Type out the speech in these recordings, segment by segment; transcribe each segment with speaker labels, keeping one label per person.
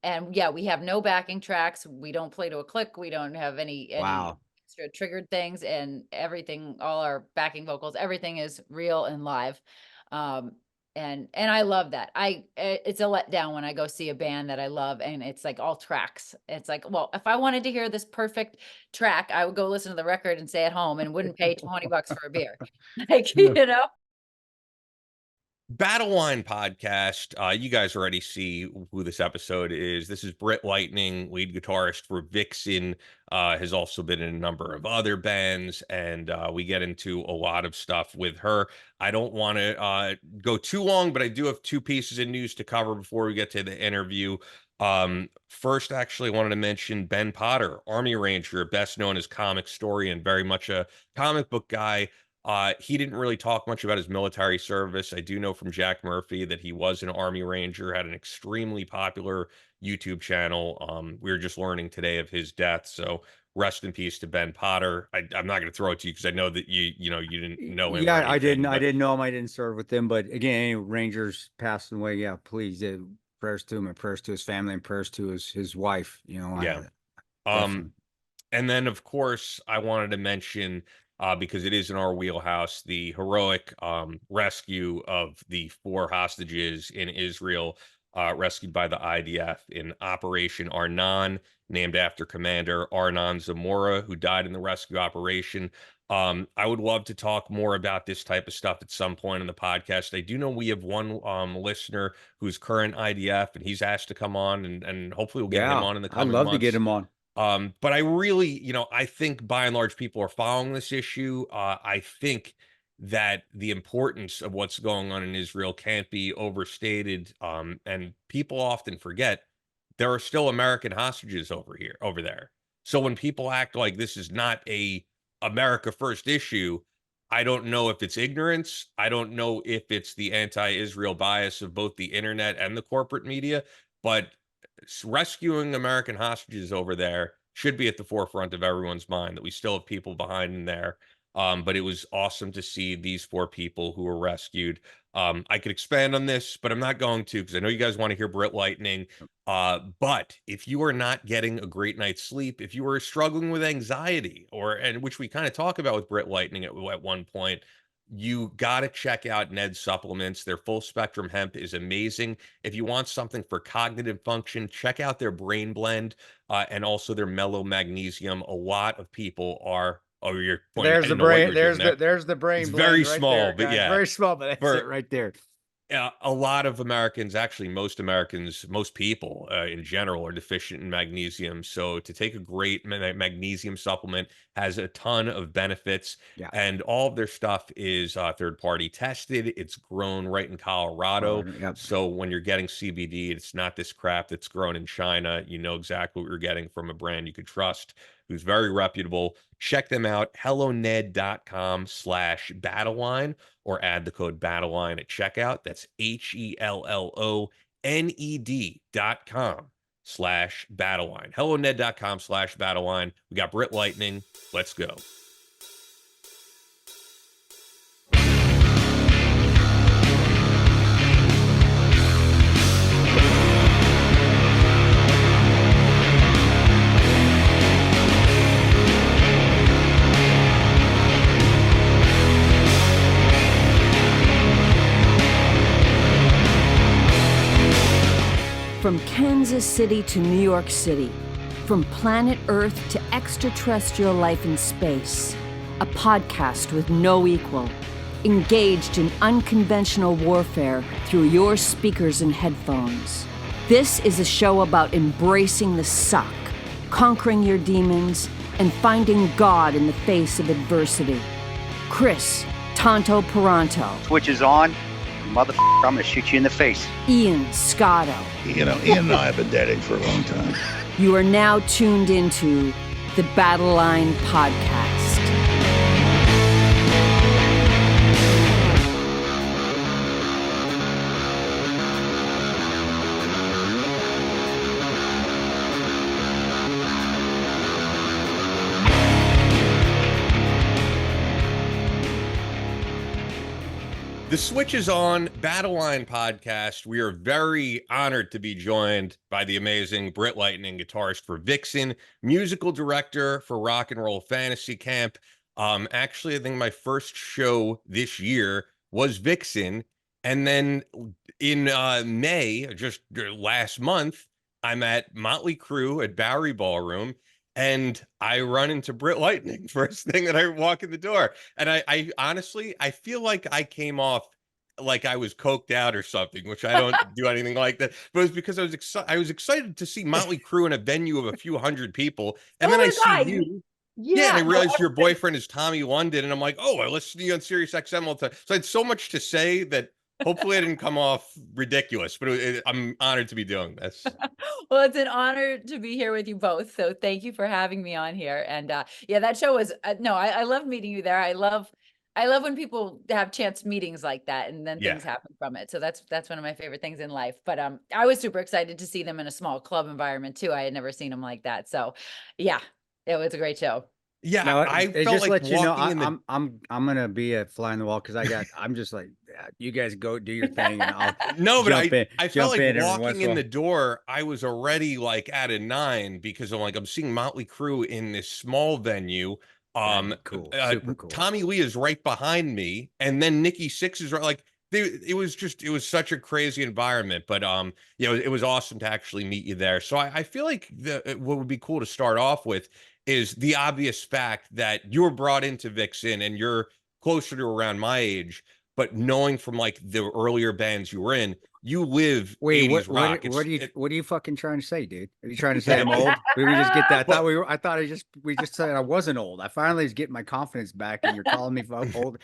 Speaker 1: And yeah, we have no backing tracks. We don't play to a click. We don't have any
Speaker 2: Wow.
Speaker 1: extra triggered things, and everything, all our backing vocals, everything is real and live. Um, and I love that. It's a letdown when I go see a band that I love and it's like all tracks. It's like, well, if I wanted to hear this perfect track, I would go listen to the record and stay at home and wouldn't pay $20 for a beer. Like,
Speaker 2: Yeah.
Speaker 3: Battle Line podcast. You guys already see who this episode is. This is Britt Lightning, lead guitarist for Vixen. Has also been in a number of other bands, and we get into a lot of stuff with her. I don't want to go too long, but I do have two pieces of news to cover before we get to the interview. First, actually, I wanted to mention Ben Potter, Army Ranger, best known as comic historian, very much a comic book guy. He didn't really talk much about his military service. I do know from Jack Murphy that he was an Army Ranger, had an extremely popular YouTube channel. We were just learning today of his death, so rest in peace to Ben Potter. I'm not going to throw it to you because I know that you didn't know him.
Speaker 2: Yeah,
Speaker 3: or anything,
Speaker 2: I didn't know him. I didn't serve with him. But again, any Rangers passing away, yeah, please, prayers to him and prayers to his family and prayers to his wife.
Speaker 3: Yeah.
Speaker 2: Definitely.
Speaker 3: And then of course I wanted to mention, because it is in our wheelhouse, the heroic rescue of the 4 hostages in Israel, rescued by the IDF in Operation Arnon, named after Commander Arnon Zamora, who died in the rescue operation. I would love to talk more about this type of stuff at some point in the podcast. I do know we have one listener who's current IDF, and he's asked to come on, and hopefully we'll get him on in the coming
Speaker 2: I'd love
Speaker 3: months.
Speaker 2: to get him on.
Speaker 3: But I really, I think by and large people are following this issue. I think that the importance of what's going on in Israel can't be overstated. And people often forget there are still American hostages over there. So when people act like this is not a America first issue, I don't know if it's ignorance. I don't know if it's the anti-Israel bias of both the internet and the corporate media, but rescuing American hostages over there should be at the forefront of everyone's mind, that we still have people behind in there. But it was awesome to see these 4 people who were rescued. I could expand on this, but I'm not going to, because I know you guys want to hear Britt Lightning. But if you are not getting a great night's sleep, if you are struggling with anxiety, and which we kind of talk about with Britt Lightning at one point, you got to check out Ned's supplements. Their full spectrum hemp is amazing. If you want something for cognitive function, check out their brain blend, and also their mellow magnesium. A lot of people are. Oh, you're pointing.
Speaker 2: There's the brain. There's the brain.
Speaker 3: It's
Speaker 2: blend
Speaker 3: very
Speaker 2: right
Speaker 3: small,
Speaker 2: there,
Speaker 3: but
Speaker 2: guys.
Speaker 3: yeah,
Speaker 2: Very small, but that's it right there.
Speaker 3: a lot of Americans, actually most Americans, most people in general, are deficient in magnesium. So to take a great magnesium supplement has a ton of benefits.
Speaker 2: Yeah.
Speaker 3: And all of their stuff is third-party tested. It's grown right in Colorado.
Speaker 2: Yep.
Speaker 3: So when you're getting CBD, it's not this crap that's grown in China. You know exactly what you're getting from a brand you could trust, who's very reputable. Check them out, helloned.com/battleline, or add the code battleline at checkout. That's HELLONED.com/battleline. helloned.com/battleline. We got Britt Lightning. Let's go.
Speaker 4: From Kansas City to New York City, from planet Earth to extraterrestrial life in space, a podcast with no equal, engaged in unconventional warfare through your speakers and headphones. This is a show about embracing the suck, conquering your demons, and finding God in the face of adversity. Chris Tonto Peranto.
Speaker 5: Switch is on. Motherfucker, I'm gonna shoot you in the face.
Speaker 4: Ian Scotto.
Speaker 6: Ian and I have been dating for a long time.
Speaker 4: You are now tuned into the Battle Line Podcast.
Speaker 3: The Switch is on Battle Line podcast. We are very honored to be joined by the amazing Britt Lightning, guitarist for Vixen, musical director for Rock and Roll Fantasy Camp. Actually, I think my first show this year was Vixen, and then in May, just last month, I'm at Motley Crue at Bowery Ballroom, and I run into Britt Lightning first thing that I walk in the door. And I honestly, I feel like I came off like I was coked out or something, which I don't do anything like that. But it was because I was excited to see Motley Crue in a venue of a few hundred people. And
Speaker 1: So
Speaker 3: then I
Speaker 1: was
Speaker 3: see
Speaker 1: I.
Speaker 3: you. Yeah, and
Speaker 1: Yeah,
Speaker 3: I
Speaker 1: no,
Speaker 3: realized your boyfriend is Tommy London, and I'm like, oh, I listen to you on Sirius XM all the time. So I had so much to say that hopefully I didn't come off ridiculous, but I'm honored to be doing this.
Speaker 1: well, it's an honor to be here with you both. So thank you for having me on here. And yeah, that show was no, I love meeting you there. I love when people have chance meetings like that and then
Speaker 3: Yeah.
Speaker 1: things happen from it. So that's one of my favorite things in life. But I was super excited to see them in a small club environment too. I had never seen them like that. So yeah, it was a great show.
Speaker 3: Yeah,
Speaker 2: No,
Speaker 3: I
Speaker 2: it
Speaker 3: felt
Speaker 2: just
Speaker 3: like
Speaker 2: let you know
Speaker 3: walking in the
Speaker 2: I'm gonna be a fly on the wall because I'm just like, yeah, you guys go do your thing and I'll
Speaker 3: no, but
Speaker 2: jump in,
Speaker 3: I felt
Speaker 2: jump
Speaker 3: like
Speaker 2: in every once
Speaker 3: walking
Speaker 2: in a
Speaker 3: in the
Speaker 2: while.
Speaker 3: door, I was already like at a 9 because I'm seeing Motley Crue in this small venue.
Speaker 2: Yeah, cool, super cool.
Speaker 3: Tommy Lee is right behind me, and then Nikki Sixx is right. Like it was such a crazy environment, but it was awesome to actually meet you there. So I feel like what would be cool to start off with is the obvious fact that you were brought into Vixen and you're closer to around my age, but knowing from like the earlier bands you were in, you live
Speaker 2: Wait,
Speaker 3: 80s rock.
Speaker 2: what are you fucking trying to say, dude? Are you trying to say I'm old? Did we just get that? I thought we just said I wasn't old. I finally was getting my confidence back, and you're calling me old.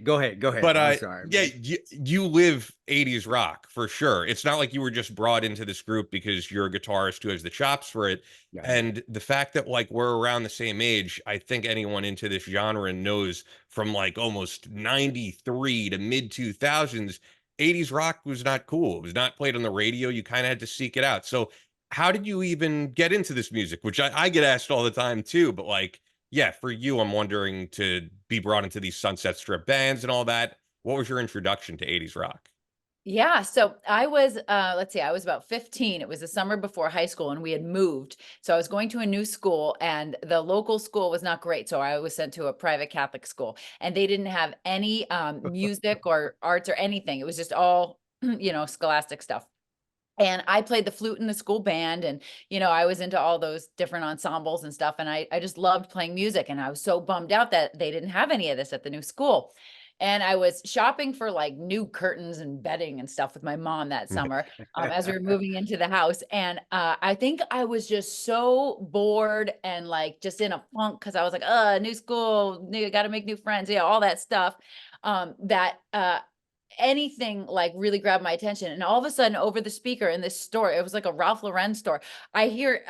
Speaker 2: Go ahead.
Speaker 3: But
Speaker 2: I'm sorry.
Speaker 3: yeah,
Speaker 2: Man.
Speaker 3: you live 80s rock for sure. It's not like you were just brought into this group because you're a guitarist who has the chops for it.
Speaker 2: Yeah,
Speaker 3: And the fact that like we're around the same age, I think anyone into this genre knows from like almost 93 to mid 2000s, 80s rock was not cool. It was not played on the radio. You kind of had to seek it out. So how did you even get into this music? Which I get asked all the time too, but like, yeah, for you, I'm wondering to be brought into these Sunset Strip bands and all that. What was your introduction to 80s rock?
Speaker 1: Yeah, so I was let's see, I was about 15. It was the summer before high school and we had moved. So I was going to a new school and the local school was not great. So I was sent to a private Catholic school and they didn't have any music or arts or anything. It was just all, scholastic stuff. And I played the flute in the school band and, I was into all those different ensembles and stuff. And I just loved playing music. And I was so bummed out that they didn't have any of this at the new school. And I was shopping for like new curtains and bedding and stuff with my mom that summer as we were moving into the house. And I think I was just so bored and like just in a funk because I was like, new school, got to make new friends, all that stuff. That anything like really grabbed my attention. And all of a sudden over the speaker in this store, it was like a Ralph Lauren store. I hear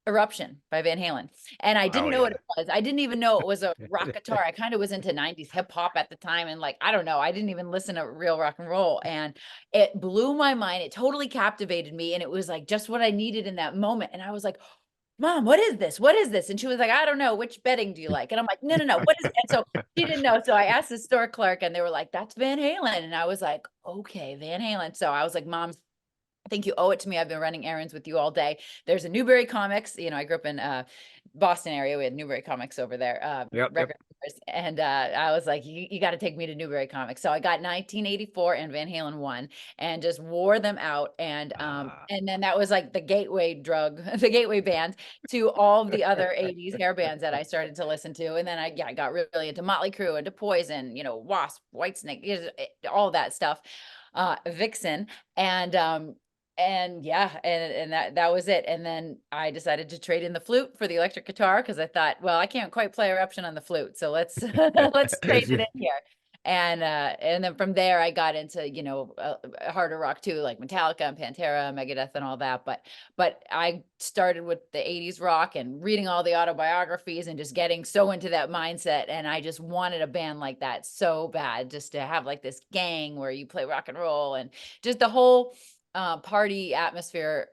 Speaker 1: Eruption by Van Halen. And I didn't know what it was. I didn't even know it was a rock guitar. I kind of was into 90s hip hop at the time. And like, I don't know, I didn't even listen to real rock and roll. And it blew my mind. It totally captivated me. And it was like just what I needed in that moment. And I was like, Mom, what is this? What is this? And she was like, I don't know. Which bedding do you like? And I'm like, no. What is it? And so she didn't know. So I asked the store clerk and they were like, that's Van Halen. And I was like, okay, Van Halen. So I was like, Mom, I think you owe it to me. I've been running errands with you all day. There's a Newbury Comics. I grew up in Boston area. We had Newbury Comics over there. Record stores. And I was like, you got to take me to Newbury Comics. So I got 1984 and Van Halen 1 and just wore them out. And then that was like the gateway drug, the gateway band to all of the other 80s hair bands that I started to listen to. And then I got really into Motley Crue, into Poison, Wasp, Whitesnake, all that stuff, Vixen. And yeah, and that was it. And then I decided to trade in the flute for the electric guitar because I thought, well, I can't quite play Eruption on the flute, so let's let's trade it in here. And then from there I got into harder rock too, like Metallica and Pantera, Megadeth, and all that. But I started with the 80s rock and reading all the autobiographies and just getting so into that mindset. And I just wanted a band like that so bad, just to have like this gang where you play rock and roll and just the whole party atmosphere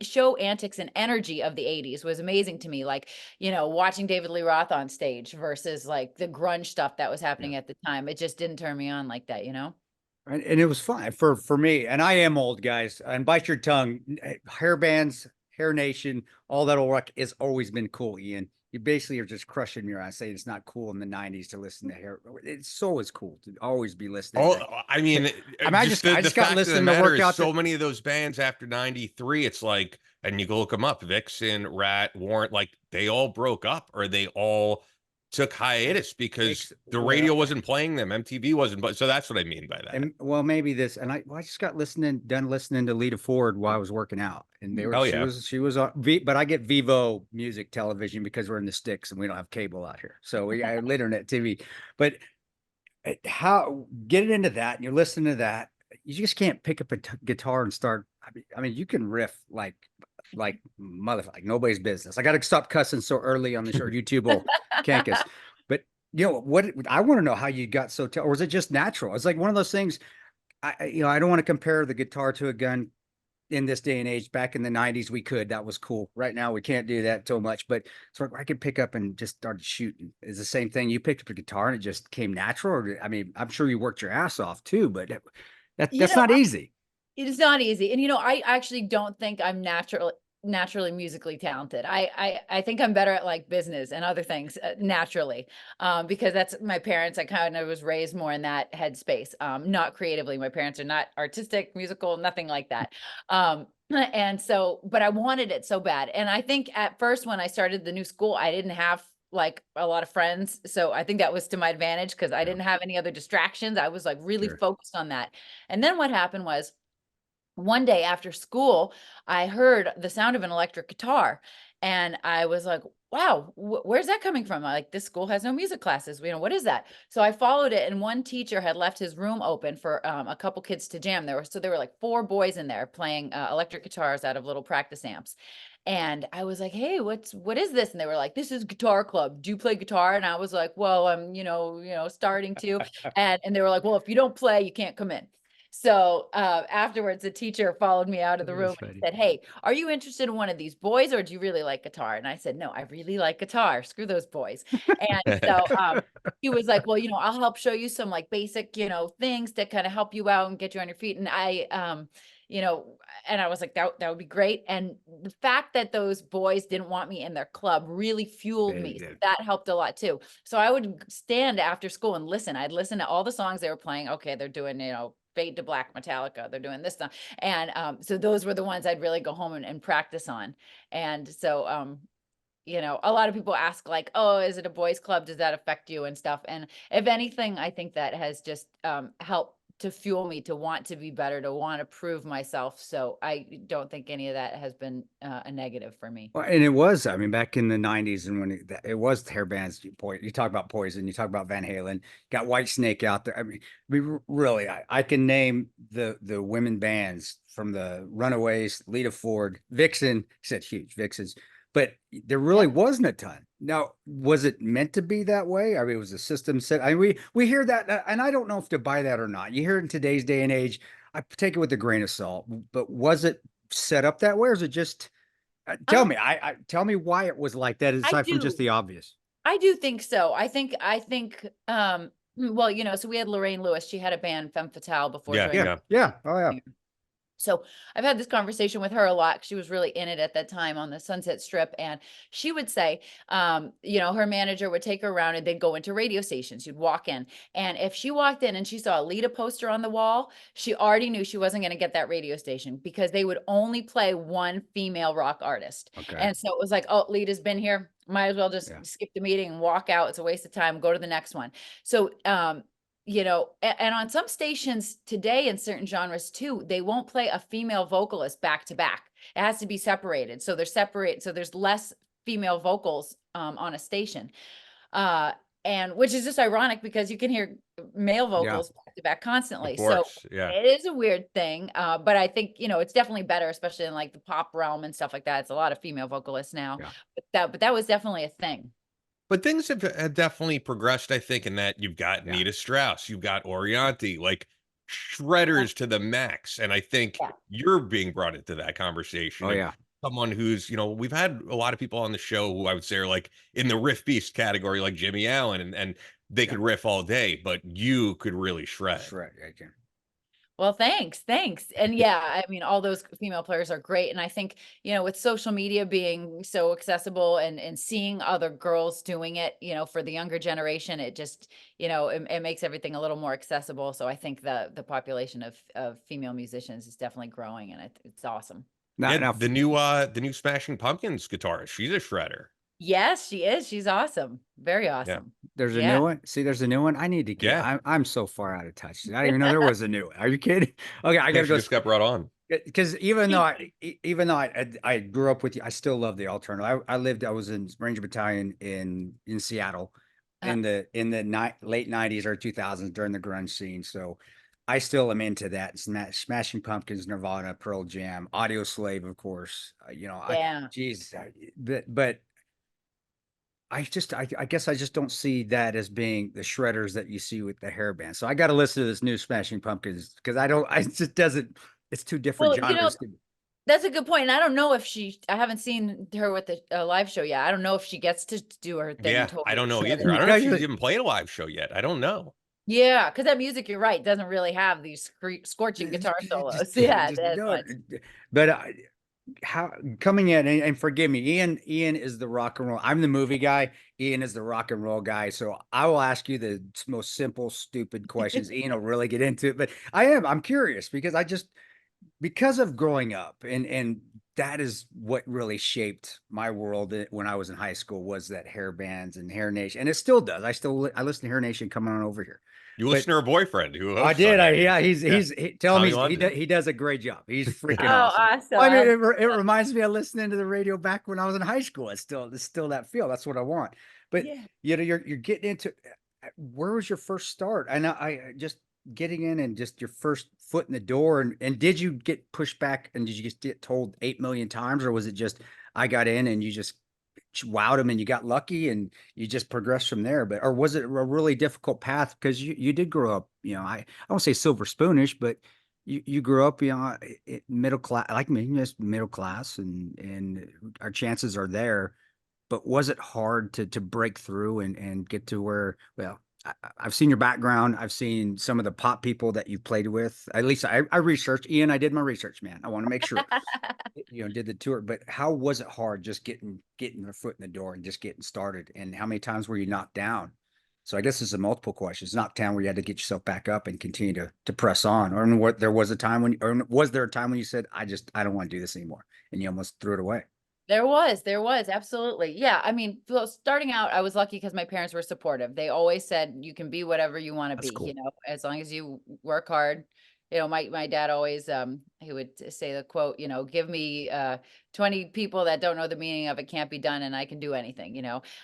Speaker 1: show antics and energy of the 80s was amazing to me. Like, watching David Lee Roth on stage versus like the grunge stuff that was happening at the time. It just didn't turn me on like that,
Speaker 2: And it was fun for me. And I am old, guys. And bite your tongue. Hair bands, Hair Nation, all that old rock has always been cool, Ian. You basically are just crushing me around saying it's not cool in the 90s to listen to hair. It's so is cool to always be listening.
Speaker 3: Oh,
Speaker 2: to
Speaker 3: I mean,
Speaker 2: I
Speaker 3: just
Speaker 2: just
Speaker 3: the
Speaker 2: got
Speaker 3: fact of the
Speaker 2: listening to
Speaker 3: matter
Speaker 2: work
Speaker 3: is
Speaker 2: out
Speaker 3: so many of those bands after 93, it's like, and you go look them up, Vixen, Rat, Warrant, like they all broke up or they all took hiatus because the radio wasn't playing them. MTV wasn't, but so that's what I mean by that.
Speaker 2: And well, maybe this, and I just got done listening to Lita Ford while I was working out, and they were, she was on but I get Vivo music television because we're in the sticks and we don't have cable out here, so we got internet TV. But how getting into that, and you're listening to that, you just can't pick up a guitar and start. I mean, you can riff like motherfucker, like nobody's business. I got to stop cussing so early on the show. YouTube will cank us. But what I want to know how you got so or was it just natural? It's like one of those things. I don't want to compare the guitar to a gun in this day and age. Back in the 90s, we could. That was cool. Right now, we can't do that so much. But so I could pick up and just started shooting. Is the same thing. You picked up a guitar and it just came natural. Or, I mean, I'm sure you worked your ass off too, but that's not easy.
Speaker 1: It is not easy. And I actually don't think I'm naturally musically talented. I think I'm better at like business and other things naturally, because that's my parents. I kind of was raised more in that headspace, not creatively. My parents are not artistic, musical, nothing like that. And so, but I wanted it so bad. And I think at first when I started the new school, I didn't have like a lot of friends. So I think that was to my advantage because I didn't have any other distractions. I was like really focused on that. And then what happened was, one day after school, I heard the sound of an electric guitar and I was like, wow, where's that coming from? Like, this school has no music classes. What is that? So I followed it, and one teacher had left his room open for a couple kids to jam. There were like 4 boys in there playing electric guitars out of little practice amps. And I was like, hey, what is this? And they were like, this is guitar club. Do you play guitar? And I was like, well, I'm, starting to. And they were like, well, if you don't play, you can't come in. So afterwards, the teacher followed me out of the room and said, hey, are you interested in one of these boys or do you really like guitar? And I said, no, I really like guitar. Screw those boys. And so he was like, well, I'll help show you some like basic, things that kind of help you out and get you on your feet. And I, and I was like, that would be great. And the fact that those boys didn't want me in their club really fueled me. So that helped a lot too. So I would stand after school and listen. I'd listen to all the songs they were playing. Okay, they're doing, Fade to Black, Metallica, they're doing this stuff. And so those were the ones I'd really go home and practice on. And so, a lot of people ask like, oh, is it a boys club? Does that affect you and stuff? And if anything, I think that has just helped to fuel me to want to be better, to want to prove myself. So I don't think any of that has been a negative for me.
Speaker 2: Well, and it was, I mean, back in the 90s and when it was hair bands, you talk about Poison, you talk about Van Halen, got White Snake out there. I mean, really, I can name the women bands from the Runaways, Lita Ford, Vixen, said huge Vixens, but there really wasn't a ton. Now, was it meant to be that way? I mean, it was a system set. I mean, we hear that, and I don't know if to buy that or not. You hear it in today's day and age. I take it with a grain of salt. But was it set up that way, or is it just? Tell me. Tell me why it was like that, aside from just the obvious.
Speaker 1: I do think so. I think. Well, so we had Lorraine Lewis. She had a band, Femme Fatale, before.
Speaker 2: Yeah. Oh yeah.
Speaker 1: So I've had this conversation with her a lot. She was really in it at that time on the Sunset Strip. And she would say, her manager would take her around and they'd go into radio stations. You'd walk in. And if she walked in and she saw a Lita poster on the wall, she already knew she wasn't going to get that radio station because they would only play one female rock artist. Okay. And so it was like, oh, Lita's been here. Might as well just skip the meeting and walk out. It's a waste of time. Go to the next one. So, and on some stations today in certain genres too, they won't play a female vocalist back to back. It has to be separated. So they're separate. So there's less female vocals on a station. And which is just ironic because you can hear male vocals back to back constantly. So it is a weird thing. But I think, it's definitely better, especially in like the pop realm and stuff like that. It's a lot of female vocalists now, but that was definitely a thing.
Speaker 3: But things have definitely progressed, I think, in that you've got Nita Strauss, you've got Orianti. Like shredders to the max. And I think
Speaker 1: Yeah.
Speaker 3: you're being brought into that conversation.
Speaker 2: Oh
Speaker 3: And
Speaker 2: yeah.
Speaker 3: someone who's, we've had a lot of people on the show who I would say are like in the riff beast category, like Jimmy Allen, and they
Speaker 2: Yeah.
Speaker 3: could riff all day, but you could really shred.
Speaker 2: Shred. I can.
Speaker 1: Well, thanks. And yeah, I mean, all those female players are great. And I think, with social media being so accessible and seeing other girls doing it, for the younger generation, it just, it makes everything a little more accessible. So I think the population of female musicians is definitely growing, and it's awesome.
Speaker 3: Yeah, the new Smashing Pumpkins guitarist, she's a shredder.
Speaker 1: Yes, she is. She's awesome. Very
Speaker 3: Yeah.
Speaker 1: awesome.
Speaker 2: There's a
Speaker 1: Yeah.
Speaker 2: new one. See, there's a new one. I need to get.
Speaker 3: Yeah.
Speaker 2: I'm so far out of touch. I didn't even know there was a new one. Are you kidding? Okay, I
Speaker 3: Yeah,
Speaker 2: gotta
Speaker 3: she
Speaker 2: go.
Speaker 3: just got brought on.
Speaker 2: Because even though I grew up with you, I still love the alternative. I was in Ranger Battalion in Seattle in the late 90s or 2000s during the grunge scene. So I still am into that. Smashing Pumpkins, Nirvana, Pearl Jam, Audio Slave, of course.
Speaker 1: Yeah.
Speaker 2: But I guess I just don't see that as being the shredders that you see with the hair band. So I got to listen to this new Smashing Pumpkins because it just doesn't, it's two different
Speaker 1: Well,
Speaker 2: genres.
Speaker 1: that's a good point. And I don't know if I haven't seen her with the live show yet. I don't know if she gets to do her thing.
Speaker 3: Yeah,
Speaker 1: Totally
Speaker 3: I don't know
Speaker 1: shredded.
Speaker 3: either. I don't know if she's even played a live show yet. I don't know.
Speaker 1: Yeah, because that music, you're right, doesn't really have these scorching guitar solos. Yeah, that's
Speaker 2: No,
Speaker 1: much.
Speaker 2: but how coming in and forgive me, Ian is the rock and roll. I'm the movie guy. Ian is the rock and roll guy. So I will ask you the most simple, stupid questions. Ian will really get into it, but I'm curious because of growing up and that is what really shaped my world when I was in high school was that hair bands and Hair Nation. And it still does. I listen to Hair Nation coming on over here.
Speaker 3: You listen to her boyfriend who hosts
Speaker 2: I did.
Speaker 3: on
Speaker 2: Yeah, he's telling me
Speaker 3: London.
Speaker 2: he does a great job. He's freaking
Speaker 1: Oh,
Speaker 2: awesome.
Speaker 1: awesome.
Speaker 2: I mean, it reminds me of listening to the radio back when I was in high school. It's still that feel. That's what I want. But
Speaker 1: Yeah.
Speaker 2: you're getting into where was your first start? I just getting in and just your first foot in the door. And did you get pushed back and did you just get told 8 million times, or was it just I got in and you just wowed them and you got lucky and you just progressed from there? Or was it a really difficult path? Because you did grow up, I won't say silver spoonish, but you grew up, middle class, like me, just middle class, and our chances are there. But was it hard to break through and get to where, well, I've seen your background. I've seen some of the pop people that you've played with. At least I researched, Ian. I did my research, man. I want to make sure, did the tour. But how was it hard just getting their foot in the door and just getting started? And how many times were you knocked down? So I guess this is multiple questions. Knocked down where you had to get yourself back up and continue to press on, or was there a time when you said, I don't want to do this anymore, and you almost threw it away?
Speaker 1: There was, absolutely. Yeah. I mean, starting out, I was lucky because my parents were supportive. They always said, you can be whatever you want to be,
Speaker 2: Cool.
Speaker 1: as long as you work hard. My dad always, he would say the quote, give me 20 people that don't know the meaning of it can't be done and I can do anything,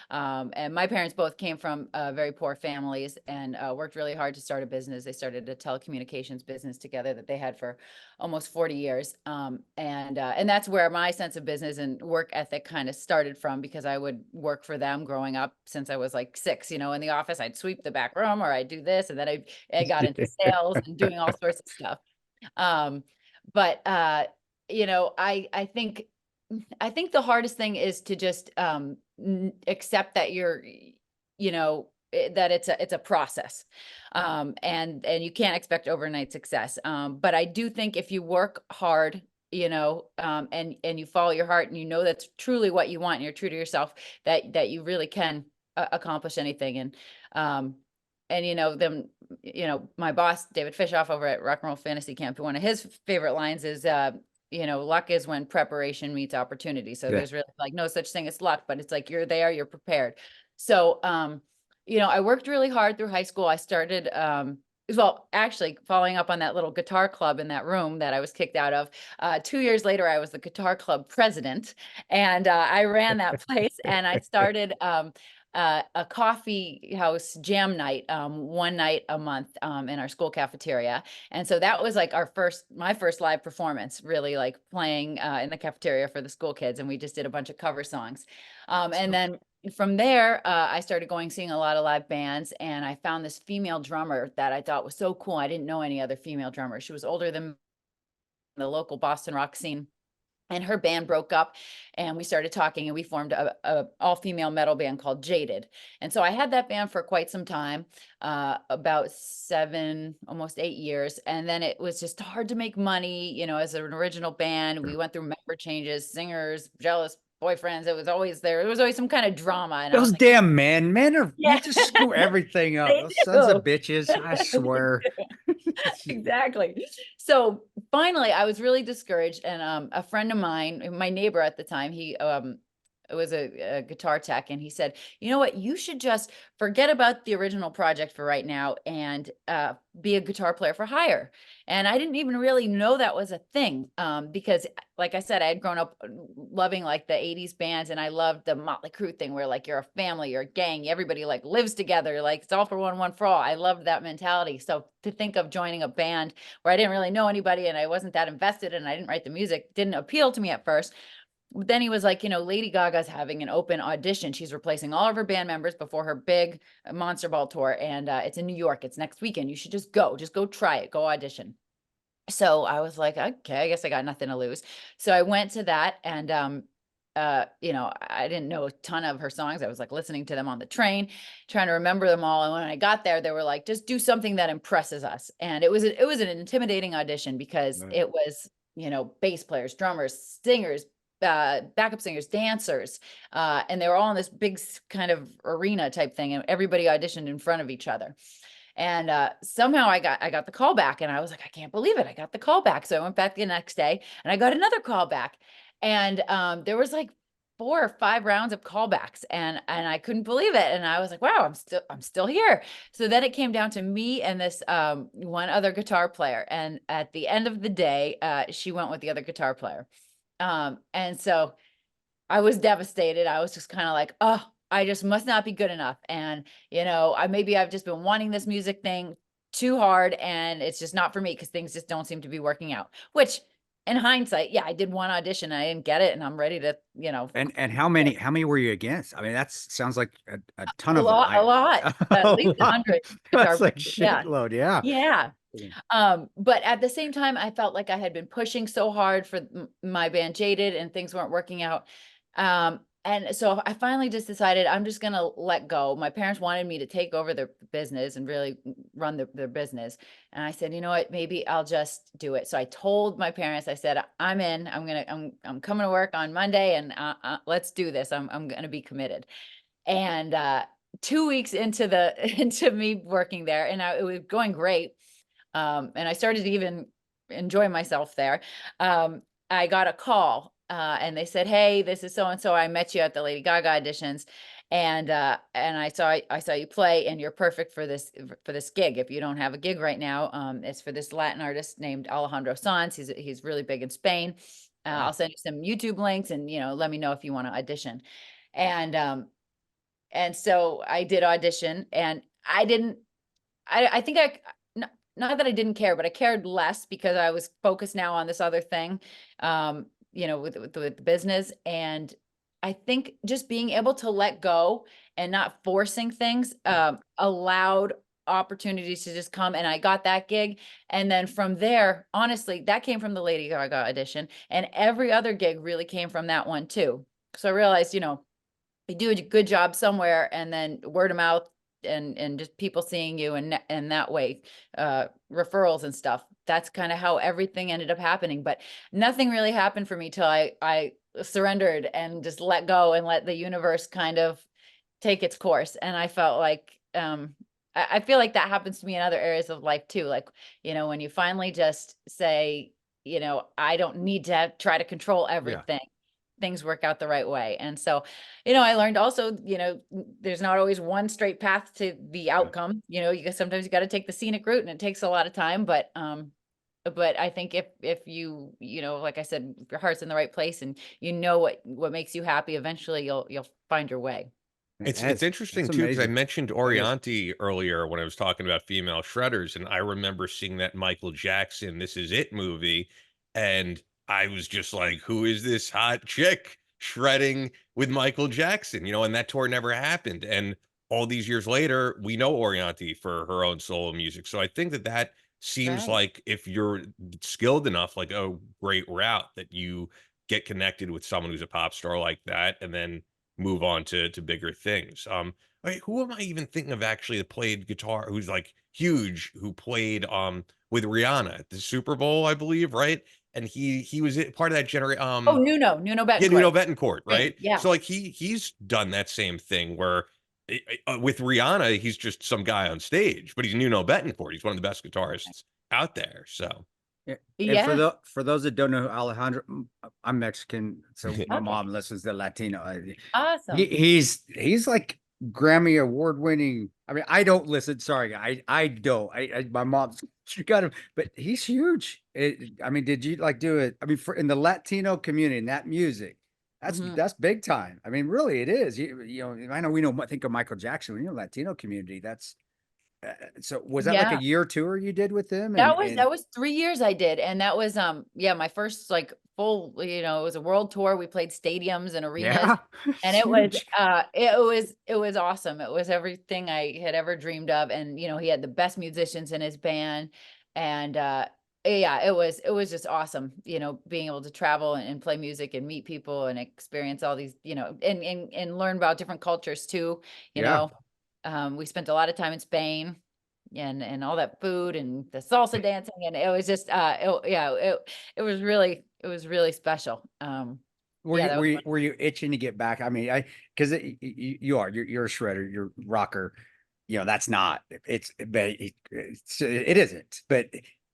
Speaker 1: and my parents both came from very poor families and worked really hard to start a business. They started a telecommunications business together that they had for almost 40 years. And that's where my sense of business and work ethic kind of started from, because I would work for them growing up since I was like 6, in the office. I'd sweep the back room or I'd do this. And then I got into sales and doing all sorts of stuff. But I think the hardest thing is to just accept that that it's a process, and you can't expect overnight success. But I do think if you work hard, and you follow your heart and that's truly what you want and you're true to yourself, that you really can accomplish anything. And my boss, David Fishoff over at Rock and Roll Fantasy Camp, one of his favorite lines is, luck is when preparation meets opportunity. So there's really like no such thing as luck, but it's like you're there, you're prepared. So, I worked really hard through high school. I started, actually following up on that little guitar club in that room that I was kicked out of. 2 years later, I was the guitar club president, and I ran that place, and I started a coffee house jam night, one night a month, in our school cafeteria. And so that was like my first live performance, really like playing in the cafeteria for the school kids. And we just did a bunch of cover songs. And then from there, I started seeing a lot of live bands, and I found this female drummer that I thought was so cool. I didn't know any other female drummers. She was older than the local Boston rock scene. And her band broke up, and we started talking, and we formed a all-female metal band called Jaded. And so I had that band for quite some time, about 7, almost 8 years. And then it was just hard to make money, as an original band. We went through member changes, singers, jealous boyfriends. It was always there was always some kind of drama. And I was
Speaker 2: Those
Speaker 1: like,
Speaker 2: damn men you
Speaker 1: Yeah.
Speaker 2: just screw everything up.
Speaker 1: They
Speaker 2: Those sons of
Speaker 1: do.
Speaker 2: bitches, I swear.
Speaker 1: Exactly. So finally, I was really discouraged, and a friend of mine, my neighbor at the time, he was a guitar tech, and he said, "You know what? You should just forget about the original project for right now and be a guitar player for hire." And I didn't even really know that was a thing, because, like I said, I had grown up loving like the '80s bands, and I loved the Motley Crue thing, where like you're a family, you're a gang, everybody like lives together, like it's all for one for all. I loved that mentality. So to think of joining a band where I didn't really know anybody and I wasn't that invested and I didn't write the music didn't appeal to me at first. But then he was like, Lady Gaga's having an open audition. She's replacing all of her band members before her big Monster Ball tour. And it's in New York. It's next weekend. You should just go try it, go audition. So I was like, okay, I guess I got nothing to lose. So I went to that, and I didn't know a ton of her songs. I was like listening to them on the train, trying to remember them all. And when I got there, they were like, just do something that impresses us. And it was an intimidating audition, because it was, bass players, drummers, singers, backup singers, dancers, and they were all in this big kind of arena type thing, and everybody auditioned in front of each other. And somehow I got the call back, and I was like, I can't believe it. I got the call back. So I went back the next day, and I got another call back. And there was like 4 or 5 rounds of callbacks, and I couldn't believe it. And I was like, wow, I'm still here. So then it came down to me and this one other guitar player. And at the end of the day, she went with the other guitar player. And so I was devastated. I was just kind of like, oh, I just must not be good enough. And, I've just been wanting this music thing too hard, and it's just not for me, because things just don't seem to be working out, which in hindsight, yeah, I did one audition, and I didn't get it. And I'm ready to,
Speaker 2: And how many were you against? I mean, that sounds like a ton
Speaker 1: a
Speaker 2: of
Speaker 1: lot, at
Speaker 2: A
Speaker 1: least
Speaker 2: lot.
Speaker 1: 100
Speaker 2: That's like
Speaker 1: players. Yeah.
Speaker 2: shitload. Yeah.
Speaker 1: Yeah. But at the same time, I felt like I had been pushing so hard for my band Jaded, and things weren't working out. And so I finally just decided I'm just going to let go. My parents wanted me to take over their business and really run their business. And I said, you know what, maybe I'll just do it. So I told my parents, I said, I'm in, I'm coming to work on Monday, and let's do this. I'm going to be committed. And 2 weeks into into me working there, and it was going great. And I started to even enjoy myself there. I got a call, and they said, "Hey, this is so and so. I met you at the Lady Gaga auditions, and I saw you play, and you're perfect for this gig. If you don't have a gig right now, it's for this Latin artist named Alejandro Sanz. He's really big in Spain. I'll send you some YouTube links, and let me know if you want to audition." And so I did audition, and I think not that I didn't care, but I cared less, because I was focused now on this other thing, with the business. And I think just being able to let go and not forcing things, allowed opportunities to just come. And I got that gig. And then from there, honestly, that came from the Lady Gaga audition, and every other gig really came from that one too. So I realized, you do a good job somewhere, and then word of mouth, and just people seeing you, and that way, referrals and stuff. That's kind of how everything ended up happening. But nothing really happened for me till I surrendered and just let go and let the universe kind of take its course. And I felt like, I feel like that happens to me in other areas of life too. Like, when you finally just say, I don't need to try to control everything. Things work out the right way. And so, I learned also, there's not always one straight path to the outcome. Sometimes you got to take the scenic route, and it takes a lot of time. But I think if you, like I said, if your heart's in the right place, and what makes you happy, eventually you'll find your way.
Speaker 3: It's interesting too, because I mentioned Orianti earlier when I was talking about female shredders, and I remember seeing that Michael Jackson "This Is It" movie, and I was just like, who is this hot chick? shredding with Michael Jackson, and that tour never happened. And all these years later, we know Orianti for her own solo music. So I think that seems
Speaker 1: Right.
Speaker 3: like if you're skilled enough, like a great route that you get connected with someone who's a pop star like that, and then move on to bigger things. Wait, who am I even thinking of actually that played guitar, who's like huge, who played with Rihanna at the Super Bowl, I believe, right? And he was part of that generation.
Speaker 1: Oh, Nuno
Speaker 3: Yeah,
Speaker 1: Betancourt.
Speaker 3: Nuno Betancourt, right?
Speaker 1: Yeah.
Speaker 3: So like he's done that same thing where with Rihanna, he's just some guy on stage, but he's Nuno Betancourt. He's one of the best guitarists out there. So
Speaker 2: Yeah. And
Speaker 1: Yeah.
Speaker 2: for those that don't know who Alejandro, I'm Mexican, so my
Speaker 1: Okay.
Speaker 2: mom listens to Latino.
Speaker 1: Awesome.
Speaker 2: He's like Grammy award winning. I mean, I don't listen. Sorry, I don't. My mom's she got him, but he's huge. I mean, did you like do it? I mean, for in the Latino community and that music,
Speaker 1: Mhm.
Speaker 2: that's big time. I mean, really, it is. You know, I know we know think of Michael Jackson. When you're Latino community, that's so. Was that like
Speaker 1: Yeah.
Speaker 2: a year tour you did with them?
Speaker 1: That
Speaker 2: And
Speaker 1: was 3 years I did, and that was, yeah, my first, like, full, it was a world tour. We played stadiums and arenas,
Speaker 2: yeah,
Speaker 1: and
Speaker 2: it's huge.
Speaker 1: it was awesome. It was everything I had ever dreamed of, and, he had the best musicians in his band, and, yeah, it was just awesome, being able to travel and play music and meet people and experience all these, and learn about different cultures too, you
Speaker 2: Yeah.
Speaker 1: know? We spent a lot of time in Spain and all that food and the salsa dancing, and it was just it was really special. Yeah, that was one.
Speaker 2: Were you itching to get back? I mean, because you're a shredder, you're a rocker. You know, that's not but it isn't. But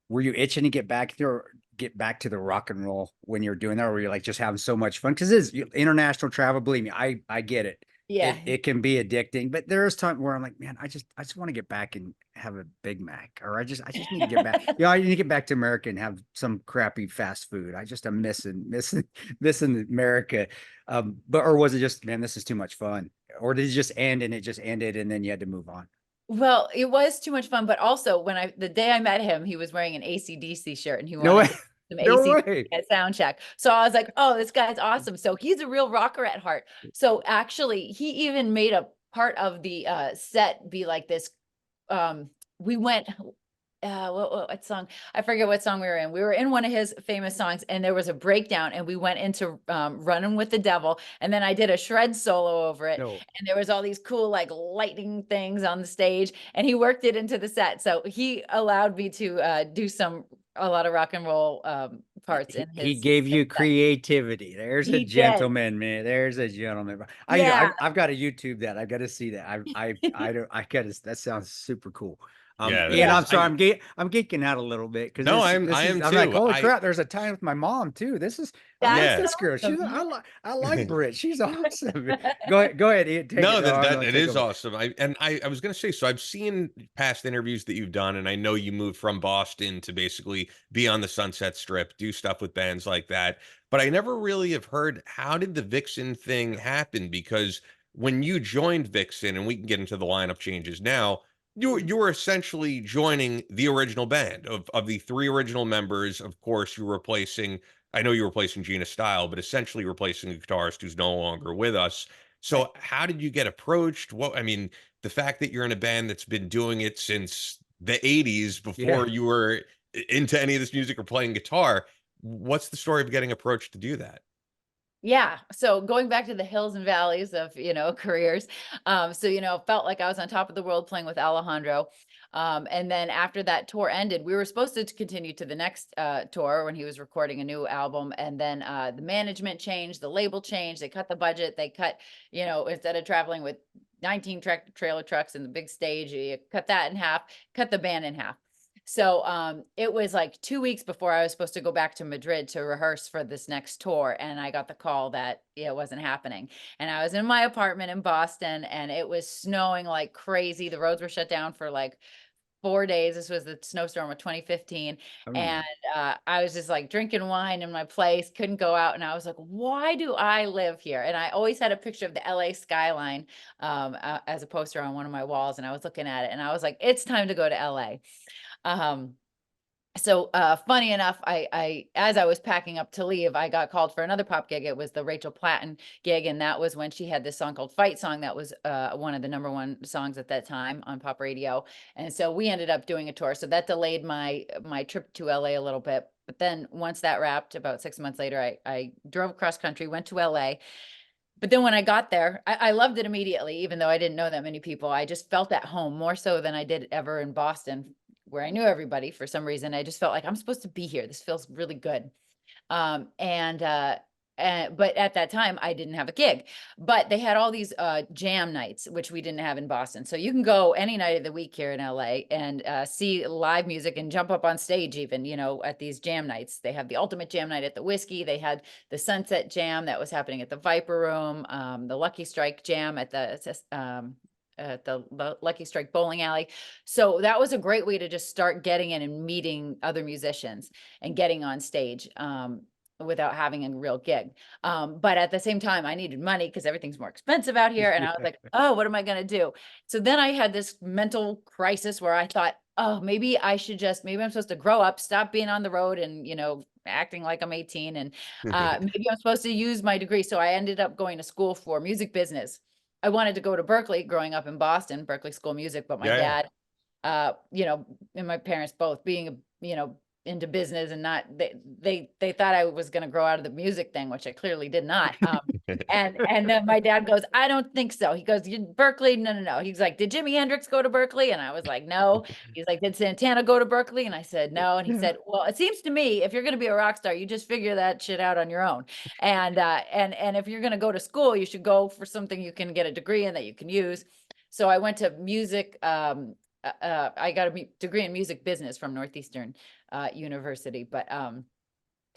Speaker 2: were you itching to get back to the rock and roll when you're doing that, or were you like just having so much fun? Because it's international travel. Believe me, I get it.
Speaker 1: Yeah.
Speaker 2: It can be addicting, but there's time where I'm like, man, I just want to get back and have a Big Mac, or I just need to get back. I need to get back to America and have some crappy fast food. I'm missing America. But or was it just, man, this is too much fun, or did it just end and it just ended and then you had to move on?
Speaker 1: Well, it was too much fun, but also the day I met him, he was wearing an AC/DC shirt and he
Speaker 2: No way,
Speaker 1: wanted some
Speaker 2: no
Speaker 1: AC
Speaker 2: way.
Speaker 1: at sound check. So I was like, "Oh, this guy's awesome." So he's a real rocker at heart. So actually, he even made a part of the set be like this. We went what song? I forget what song we were in. We were in one of his famous songs, and there was a breakdown, and we went into Running with the Devil, and then I did a shred solo over it,
Speaker 2: No,
Speaker 1: and there was all these cool like lightning things on the stage, and he worked it into the set. So he allowed me to do a lot of rock and roll parts in
Speaker 2: he
Speaker 1: his
Speaker 2: gave you
Speaker 1: set.
Speaker 2: creativity. There's a
Speaker 1: He did.
Speaker 2: gentleman, man. There's a gentleman.
Speaker 1: Yeah,
Speaker 2: I've got to YouTube that. I've got to see that. I don't. I got to. That sounds super cool.
Speaker 3: yeah, that
Speaker 2: Ian,
Speaker 1: yeah.
Speaker 2: I'm
Speaker 3: is.
Speaker 2: sorry. I'm geeking out a little bit because
Speaker 3: No,
Speaker 2: this
Speaker 3: I
Speaker 2: is.
Speaker 3: am
Speaker 2: I'm like,
Speaker 3: too.
Speaker 2: holy
Speaker 3: I
Speaker 2: crap! There's a time with my mom too. I like
Speaker 1: That's
Speaker 3: Yeah.
Speaker 2: this girl.
Speaker 1: awesome.
Speaker 2: I like Britt. She's awesome. Go ahead, Ian. Take
Speaker 3: No,
Speaker 2: it. No, I'm
Speaker 3: that
Speaker 2: gonna
Speaker 3: it
Speaker 2: take
Speaker 3: is
Speaker 2: over.
Speaker 3: awesome. I was gonna say, so I've seen past interviews that you've done, and I know you moved from Boston to basically be on the Sunset Strip, do stuff with bands like that. But I never really have heard, how did the Vixen thing happen? Because when you joined Vixen, and we can get into the lineup changes now, you were essentially joining the original band of the three original members. Of course, you were replacing. I know you're replacing Gina Style, but essentially replacing a guitarist who's no longer with us.
Speaker 2: Right.
Speaker 3: So how did you get approached? I mean, the fact that you're in a band that's been doing it since the 80s
Speaker 2: Yeah.
Speaker 3: before you were into any of this music or playing guitar, what's the story of getting approached to do that?
Speaker 1: Yeah. So going back to the hills and valleys of, careers. So, felt like I was on top of the world playing with Alejandro. And then after that tour ended, we were supposed to continue to the next tour when he was recording a new album. And then the management changed, the label changed, they cut the budget, they cut, instead of traveling with 19 trailer trucks and the big stage, you cut that in half, cut the band in half. So it was like 2 weeks before I was supposed to go back to Madrid to rehearse for this next tour. And I got the call that it wasn't happening. And I was in my apartment in Boston and it was snowing like crazy. The roads were shut down for like 4 days. This was the snowstorm of 2015.
Speaker 2: Oh,
Speaker 1: And I was just like drinking wine in my place, couldn't go out. And I was like, why do I live here? And I always had a picture of the LA skyline as a poster on one of my walls. And I was looking at it and I was like, it's time to go to LA. Um, So funny enough, as I was packing up to leave, I got called for another pop gig. It was the Rachel Platten gig, and that was when she had this song called Fight Song that was one of the #1 songs at that time on pop radio. And so we ended up doing a tour. So that delayed my trip to LA a little bit. But then once that wrapped, about 6 months later, I drove across country, went to LA. But then when I got there, I loved it immediately, even though I didn't know that many people. I just felt at home more so than I did ever in Boston, where I knew everybody for some reason. I just felt like I'm supposed to be here. This feels really good. Um, and, uh, but at that time I didn't have a gig, but they had all these jam nights, which we didn't have in Boston. So you can go any night of the week here in LA and see live music and jump up on stage even, at these jam nights. They have the Ultimate Jam Night at the Whiskey. They had the Sunset Jam that was happening at the Viper Room, the Lucky Strike Jam at the Lucky Strike Bowling Alley. So that was a great way to just start getting in and meeting other musicians and getting on stage without having a real gig. But at the same time, I needed money because everything's more expensive out here. And I was like, oh, what am I going to do? So then I had this mental crisis where I thought, oh, maybe I'm supposed to grow up, stop being on the road and, acting like I'm 18. And maybe I'm supposed to use my degree. So I ended up going to school for music business. I wanted to go to Berkeley growing up in Boston, Berkeley School of Music, but my dad, and my parents both being, into business and not, they thought I was going to grow out of the music thing, which I clearly did not. And then my dad goes, I don't think so. He goes, Berkeley? No. He's like, did Jimi Hendrix go to Berkeley? And I was like, no. He's like, did Santana go to Berkeley? And I said, no. And he said, well, it seems to me, if you're going to be a rock star, you just figure that shit out on your own. And if you're going to go to school, you should go for something you can get a degree in that you can use. So I went to music. I got a degree in music business from Northeastern University, but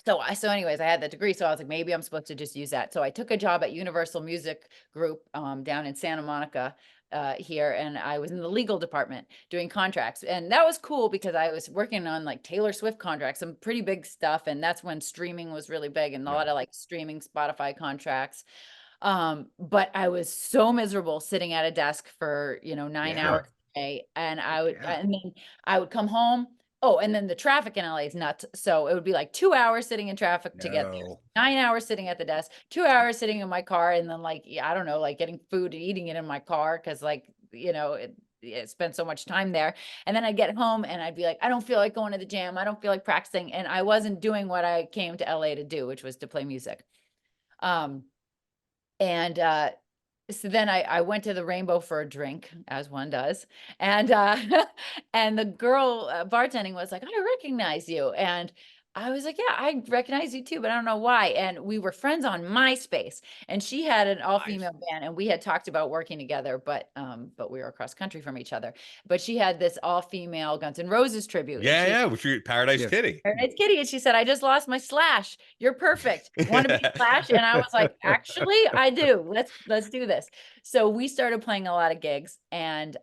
Speaker 1: so anyways, I had that degree, so I was like, maybe I'm supposed to just use that. So I took a job at Universal Music Group down in Santa Monica here, and I was in the legal department doing contracts, and that was cool because I was working on like Taylor Swift contracts, some pretty big stuff, and that's when streaming was really big and a lot of like streaming Spotify contracts. But I was so miserable sitting at a desk for 9 hours a day, and and then I would come home. Oh, and then the traffic in LA is nuts. So it would be like 2 hours sitting in traffic to get there, 9 hours sitting at the desk, 2 hours sitting in my car, and then like, I don't know, like getting food and eating it in my car because like, it spent so much time there. And then I'd get home and I'd be like, I don't feel like going to the jam. I don't feel like practicing. And I wasn't doing what I came to LA to do, which was to play music. And so then I went to the Rainbow for a drink, as one does. And and the girl bartending was like, I recognize you. And I was like, yeah, I recognize you too, but I don't know why. And we were friends on MySpace, and she had an all-female band, and we had talked about working together, but we were across country from each other. But she had this all-female Guns N' Roses tribute.
Speaker 3: Which Paradise Kitty.
Speaker 1: Paradise Kitty, and she said, I just lost my Slash. You're perfect. Want to be Slash? And I was like, actually, I do. Let's do this. So we started playing a lot of gigs, and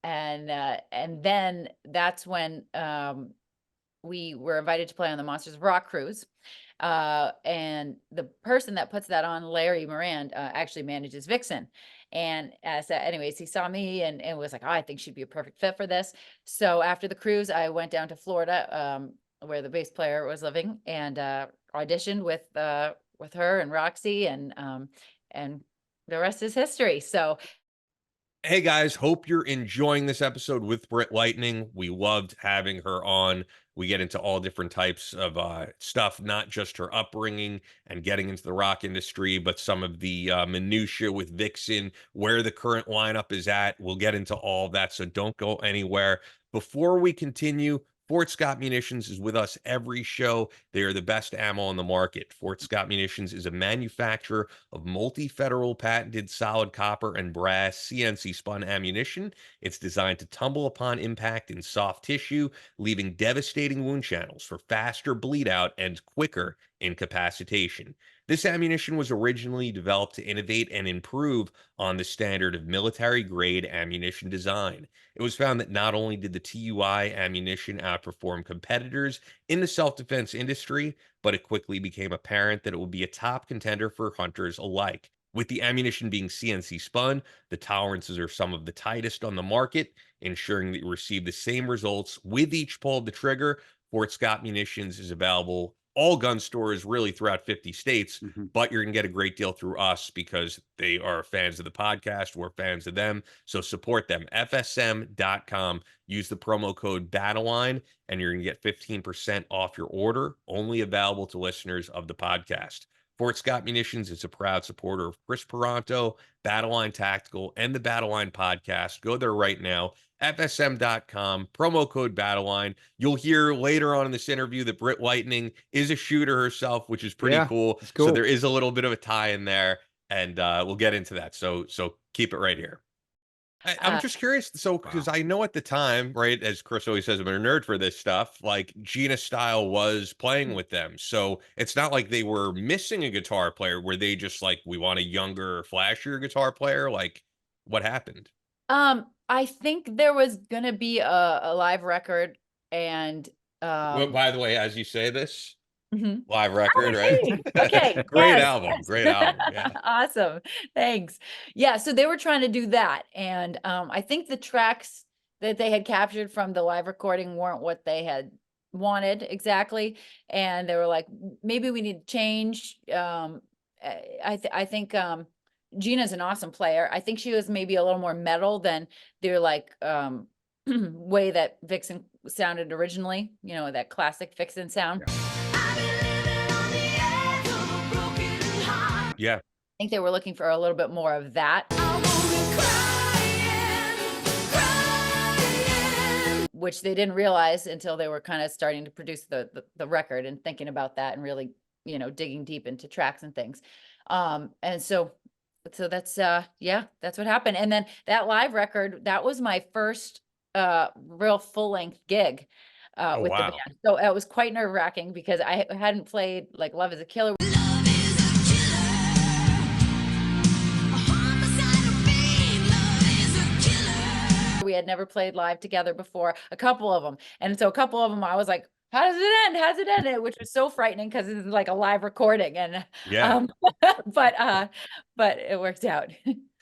Speaker 1: then that's when we were invited to play on the Monsters of Rock cruise. And the person that puts that on, Larry Moran, actually manages Vixen. And so anyways, he saw me and was like, oh, I think she'd be a perfect fit for this. So after the cruise, I went down to Florida, where the bass player was living, and auditioned with her and Roxy, and the rest is history. So
Speaker 3: hey guys, hope you're enjoying this episode with Britt Lightning. We loved having her on. We get into all different types of stuff, not just her upbringing and getting into the rock industry, but some of the minutia with Vixen, where the current lineup is at. We'll get into all of that, so don't go anywhere. Before we continue, Fort Scott Munitions is with us every show. They are the best ammo on the market. Fort Scott Munitions is a manufacturer of multi-federal patented solid copper and brass CNC spun ammunition. It's designed to tumble upon impact in soft tissue, leaving devastating wound channels for faster bleed out and quicker incapacitation. This ammunition was originally developed to innovate and improve on the standard of military-grade ammunition design. It was found that not only did the TUI ammunition outperform competitors in the self-defense industry, but it quickly became apparent that it would be a top contender for hunters alike. With the ammunition being CNC spun, the tolerances are some of the tightest on the market, ensuring that you receive the same results with each pull of the trigger, Fort Scott Munitions is available all gun stores really throughout 50 states, but you're going to get a great deal through us because they are fans of the podcast. We're fans of them. So support them. FSM.com. Use the promo code BATTLELINE and you're going to get 15% off your order, only available to listeners of the podcast. Fort Scott Munitions is a proud supporter of Chris Peranto, Battleline Tactical, and the Battleline podcast. Go there right now. FSM.com, promo code BattleLine. You'll hear later on in this interview that Britt Lightning is a shooter herself, which is pretty cool.
Speaker 2: It's cool.
Speaker 3: So there is a little bit of a tie in there, and we'll get into that. So keep it right here. I'm just curious. So, because I know at the time, right, as Chris always says, I'm a nerd for this stuff, like Gina Style was playing with them. So it's not like they were missing a guitar player. Were they just like, we want a younger, flashier guitar player? Like, what happened?
Speaker 1: I think there was gonna be a live record, and
Speaker 3: Well, by the way, as you say this,
Speaker 1: mhm.
Speaker 3: live record, right?
Speaker 1: Hey, okay,
Speaker 3: Great
Speaker 1: yes,
Speaker 3: album.
Speaker 1: yes.
Speaker 3: Great album. Yeah.
Speaker 1: Awesome. Thanks. Yeah, so they were trying to do that. And I think the tracks that they had captured from the live recording weren't what they had wanted exactly. And they were like, maybe we need to change. I think Gina's an awesome player. I think she was maybe a little more metal than their like way that Vixen sounded originally, you know, that classic Vixen sound.
Speaker 3: Yeah.
Speaker 1: I think they were looking for a little bit more of that. Which they didn't realize until they were kind of starting to produce the record and thinking about that and really, you know, digging deep into tracks and things. And so that's yeah, that's what happened. And then that live record, that was my first real full-length gig with the band. So it was quite nerve-wracking because I hadn't played like Love Is a Killer. We had never played live together before, a couple of them. And so a couple of them, I was like, how does it end? How's it end? Which was so frightening because it's like a live recording. And
Speaker 3: Yeah.
Speaker 1: but it worked out.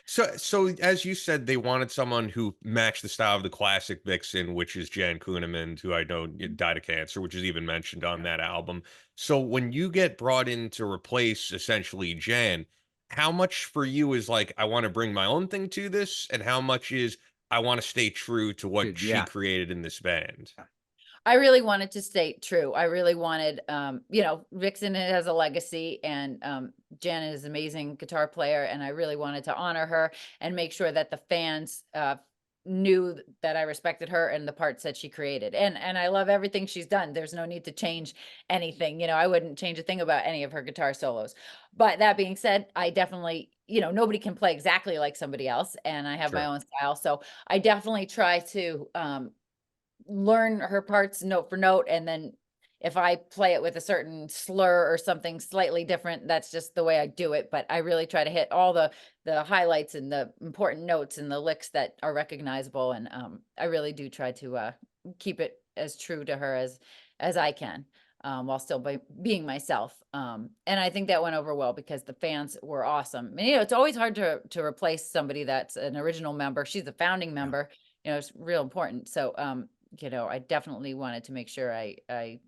Speaker 3: So as you said, they wanted someone who matched the style of the classic Vixen, which is Jan Kuhneman, who I know died of cancer, which is even mentioned on that album. So when you get brought in to replace essentially Jan, how much for you is like, I want to bring my own thing to this, and how much is I want to stay true to what she created in this band?
Speaker 1: I really wanted to stay true. I really wanted, you know, Vixen has a legacy, and Janet is an amazing guitar player, and I really wanted to honor her and make sure that the fans knew that I respected her and the parts that she created. And I love everything she's done. There's no need to change anything. You know, I wouldn't change a thing about any of her guitar solos. But that being said, I definitely, you know, nobody can play exactly like somebody else, and I have my own style. So I definitely try to learn her parts note for note, and then if I play it with a certain slur or something slightly different, that's just the way I do it. But I really try to hit all the highlights and the important notes and the licks that are recognizable, and I really do try to keep it as true to her as I can, while still being myself. And I think that went over well because the fans were awesome. And, you know, it's always hard to replace somebody that's an original member. She's a founding member. You know, it's real important. So you know, I definitely wanted to make sure I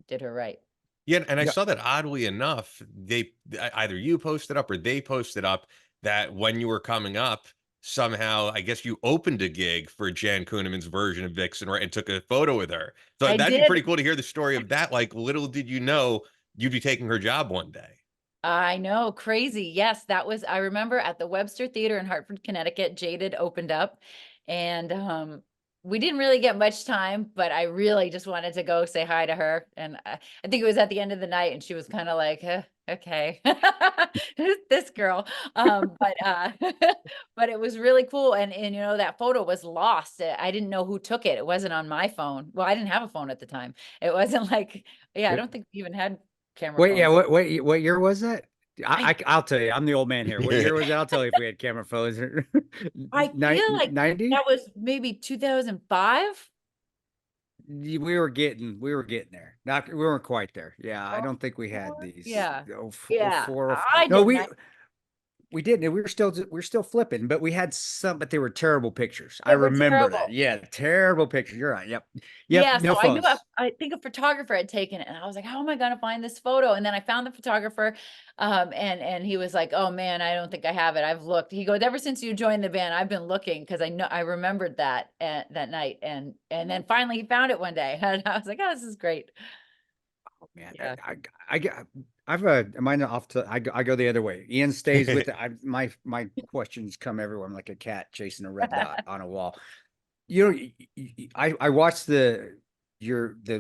Speaker 1: did her right.
Speaker 3: Yeah, and I saw that oddly enough, they either you posted up or they posted up that when you were coming up, somehow I guess you opened a gig for Jan Kuhneman's version of Vixen, right, and took a photo with her. So
Speaker 1: I
Speaker 3: that'd be
Speaker 1: did.
Speaker 3: pretty cool to hear the story of that. Like, little did you know you'd be taking her job one day.
Speaker 1: I know, crazy. Yes, that was, I remember at the Webster Theater in Hartford, Connecticut, Jaded opened up, and we didn't really get much time, but I really just wanted to go say hi to her. And I think it was at the end of the night, and she was kind of like, okay, who's this girl? But but it was really cool. And you know, that photo was lost. I didn't know who took it. It wasn't on my phone. Well, I didn't have a phone at the time. It wasn't like, yeah, I don't think we even had camera
Speaker 2: Wait,
Speaker 1: phones.
Speaker 2: yeah, what year was that? I'll tell you, I'm the old man here. What year was that? I'll tell you if we had camera phones.
Speaker 1: I feel like
Speaker 2: 90?
Speaker 1: that was maybe 2005.
Speaker 2: We were getting there. Not, we weren't quite there. Yeah, I don't think we had
Speaker 1: Four?
Speaker 2: these.
Speaker 1: Yeah.
Speaker 2: Oh,
Speaker 1: Yeah.
Speaker 2: four or
Speaker 1: I
Speaker 2: no,
Speaker 1: did
Speaker 2: we. We did, and we were still flipping, but we had some, but they were terrible pictures. I
Speaker 1: They were
Speaker 2: remember
Speaker 1: terrible.
Speaker 2: that. Yeah, terrible pictures. You're right. Yep.
Speaker 1: Yeah,
Speaker 2: No
Speaker 1: so I knew
Speaker 2: phones.
Speaker 1: I think a photographer had taken it, and I was like, "How am I gonna find this photo?" And then I found the photographer, and he was like, "Oh man, I don't think I have it. I've looked." He goes, "Ever since you joined the band, I've been looking because I remembered that that night, and then finally he found it one day, and I was like, oh, this is great."
Speaker 2: Oh, man,
Speaker 1: Yeah.
Speaker 2: I got, I've mine off to, I go the other way. Ian stays with it. My questions come everywhere. I'm like a cat chasing a red dot on a wall. You know, I watched the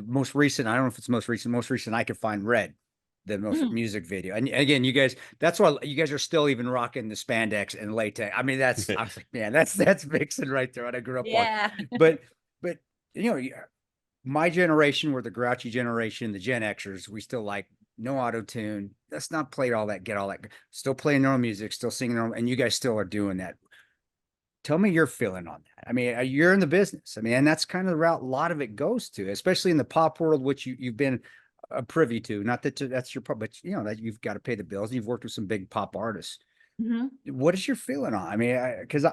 Speaker 2: most recent. I don't know if it's most recent. I could find Red, the most
Speaker 1: Mhm.
Speaker 2: music video. And again, you guys, that's why you guys are still even rocking the spandex and latex. I mean, I was like, man, that's Vixen right there. What I grew up on.
Speaker 1: Yeah.
Speaker 2: But you know, my generation, we're the grouchy generation, the Gen Xers. We still like no auto tune. Let's not play all that. Get all that. Still playing their own music. Still singing their own. And you guys still are doing that. Tell me your feeling on that. I mean, you're in the business. I mean, and that's kind of the route a lot of it goes to, especially in the pop world, which you've been privy to. Not that that's your pop, but you know that you've got to pay the bills. You've worked with some big pop artists.
Speaker 1: Mhm.
Speaker 2: What is your feeling on? I mean, because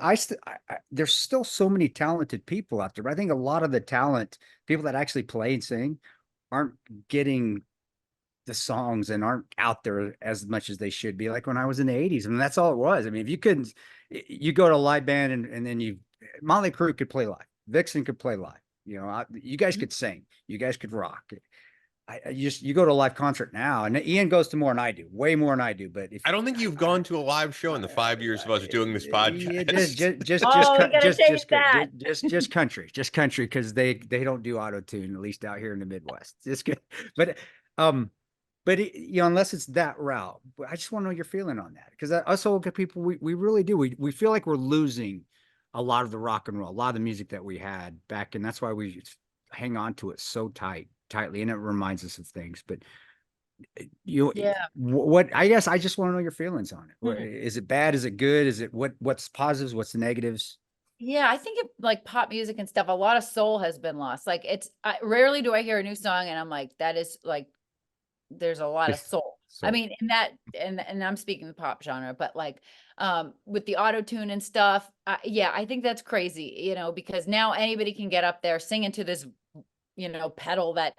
Speaker 2: there's still so many talented people out there. But I think a lot of the talent, people that actually play and sing, aren't getting the songs and aren't out there as much as they should be. Like when I was in the 80s, I mean, that's all it was. I mean, if you couldn't, you go to a live band and then Motley Crue could play live, Vixen could play live. You know, you guys could sing, you guys could rock. You go to a live concert now, and Ian goes to more than I do, way more than I do. But if
Speaker 3: I don't think you've gone to a live show in the 5 years of us doing this
Speaker 2: yeah,
Speaker 3: podcast.
Speaker 1: Oh, we gotta change that.
Speaker 2: just country, because they don't do auto tune, at least out here in the Midwest. Just good, but um, you know, unless it's that route, but I just want to know your feeling on that, because us old people, we really do. We feel like we're losing a lot of the rock and roll, a lot of the music that we had back, and that's why we hang on to it so tightly, and it reminds us of things. But
Speaker 1: Yeah.
Speaker 2: what I guess I just want to know your feelings on it.
Speaker 1: Mhm.
Speaker 2: Is it bad? Is it good? Is it what's positives? What's the negatives?
Speaker 1: Yeah, I think like pop music and stuff, a lot of soul has been lost. Like rarely do I hear a new song and I'm like, that is like, there's a lot of soul. I
Speaker 2: So
Speaker 1: mean, in that, and I'm speaking the pop genre, but like, with the auto tune and stuff, yeah, I think that's crazy, you know, because now anybody can get up there singing to this, you know, pedal that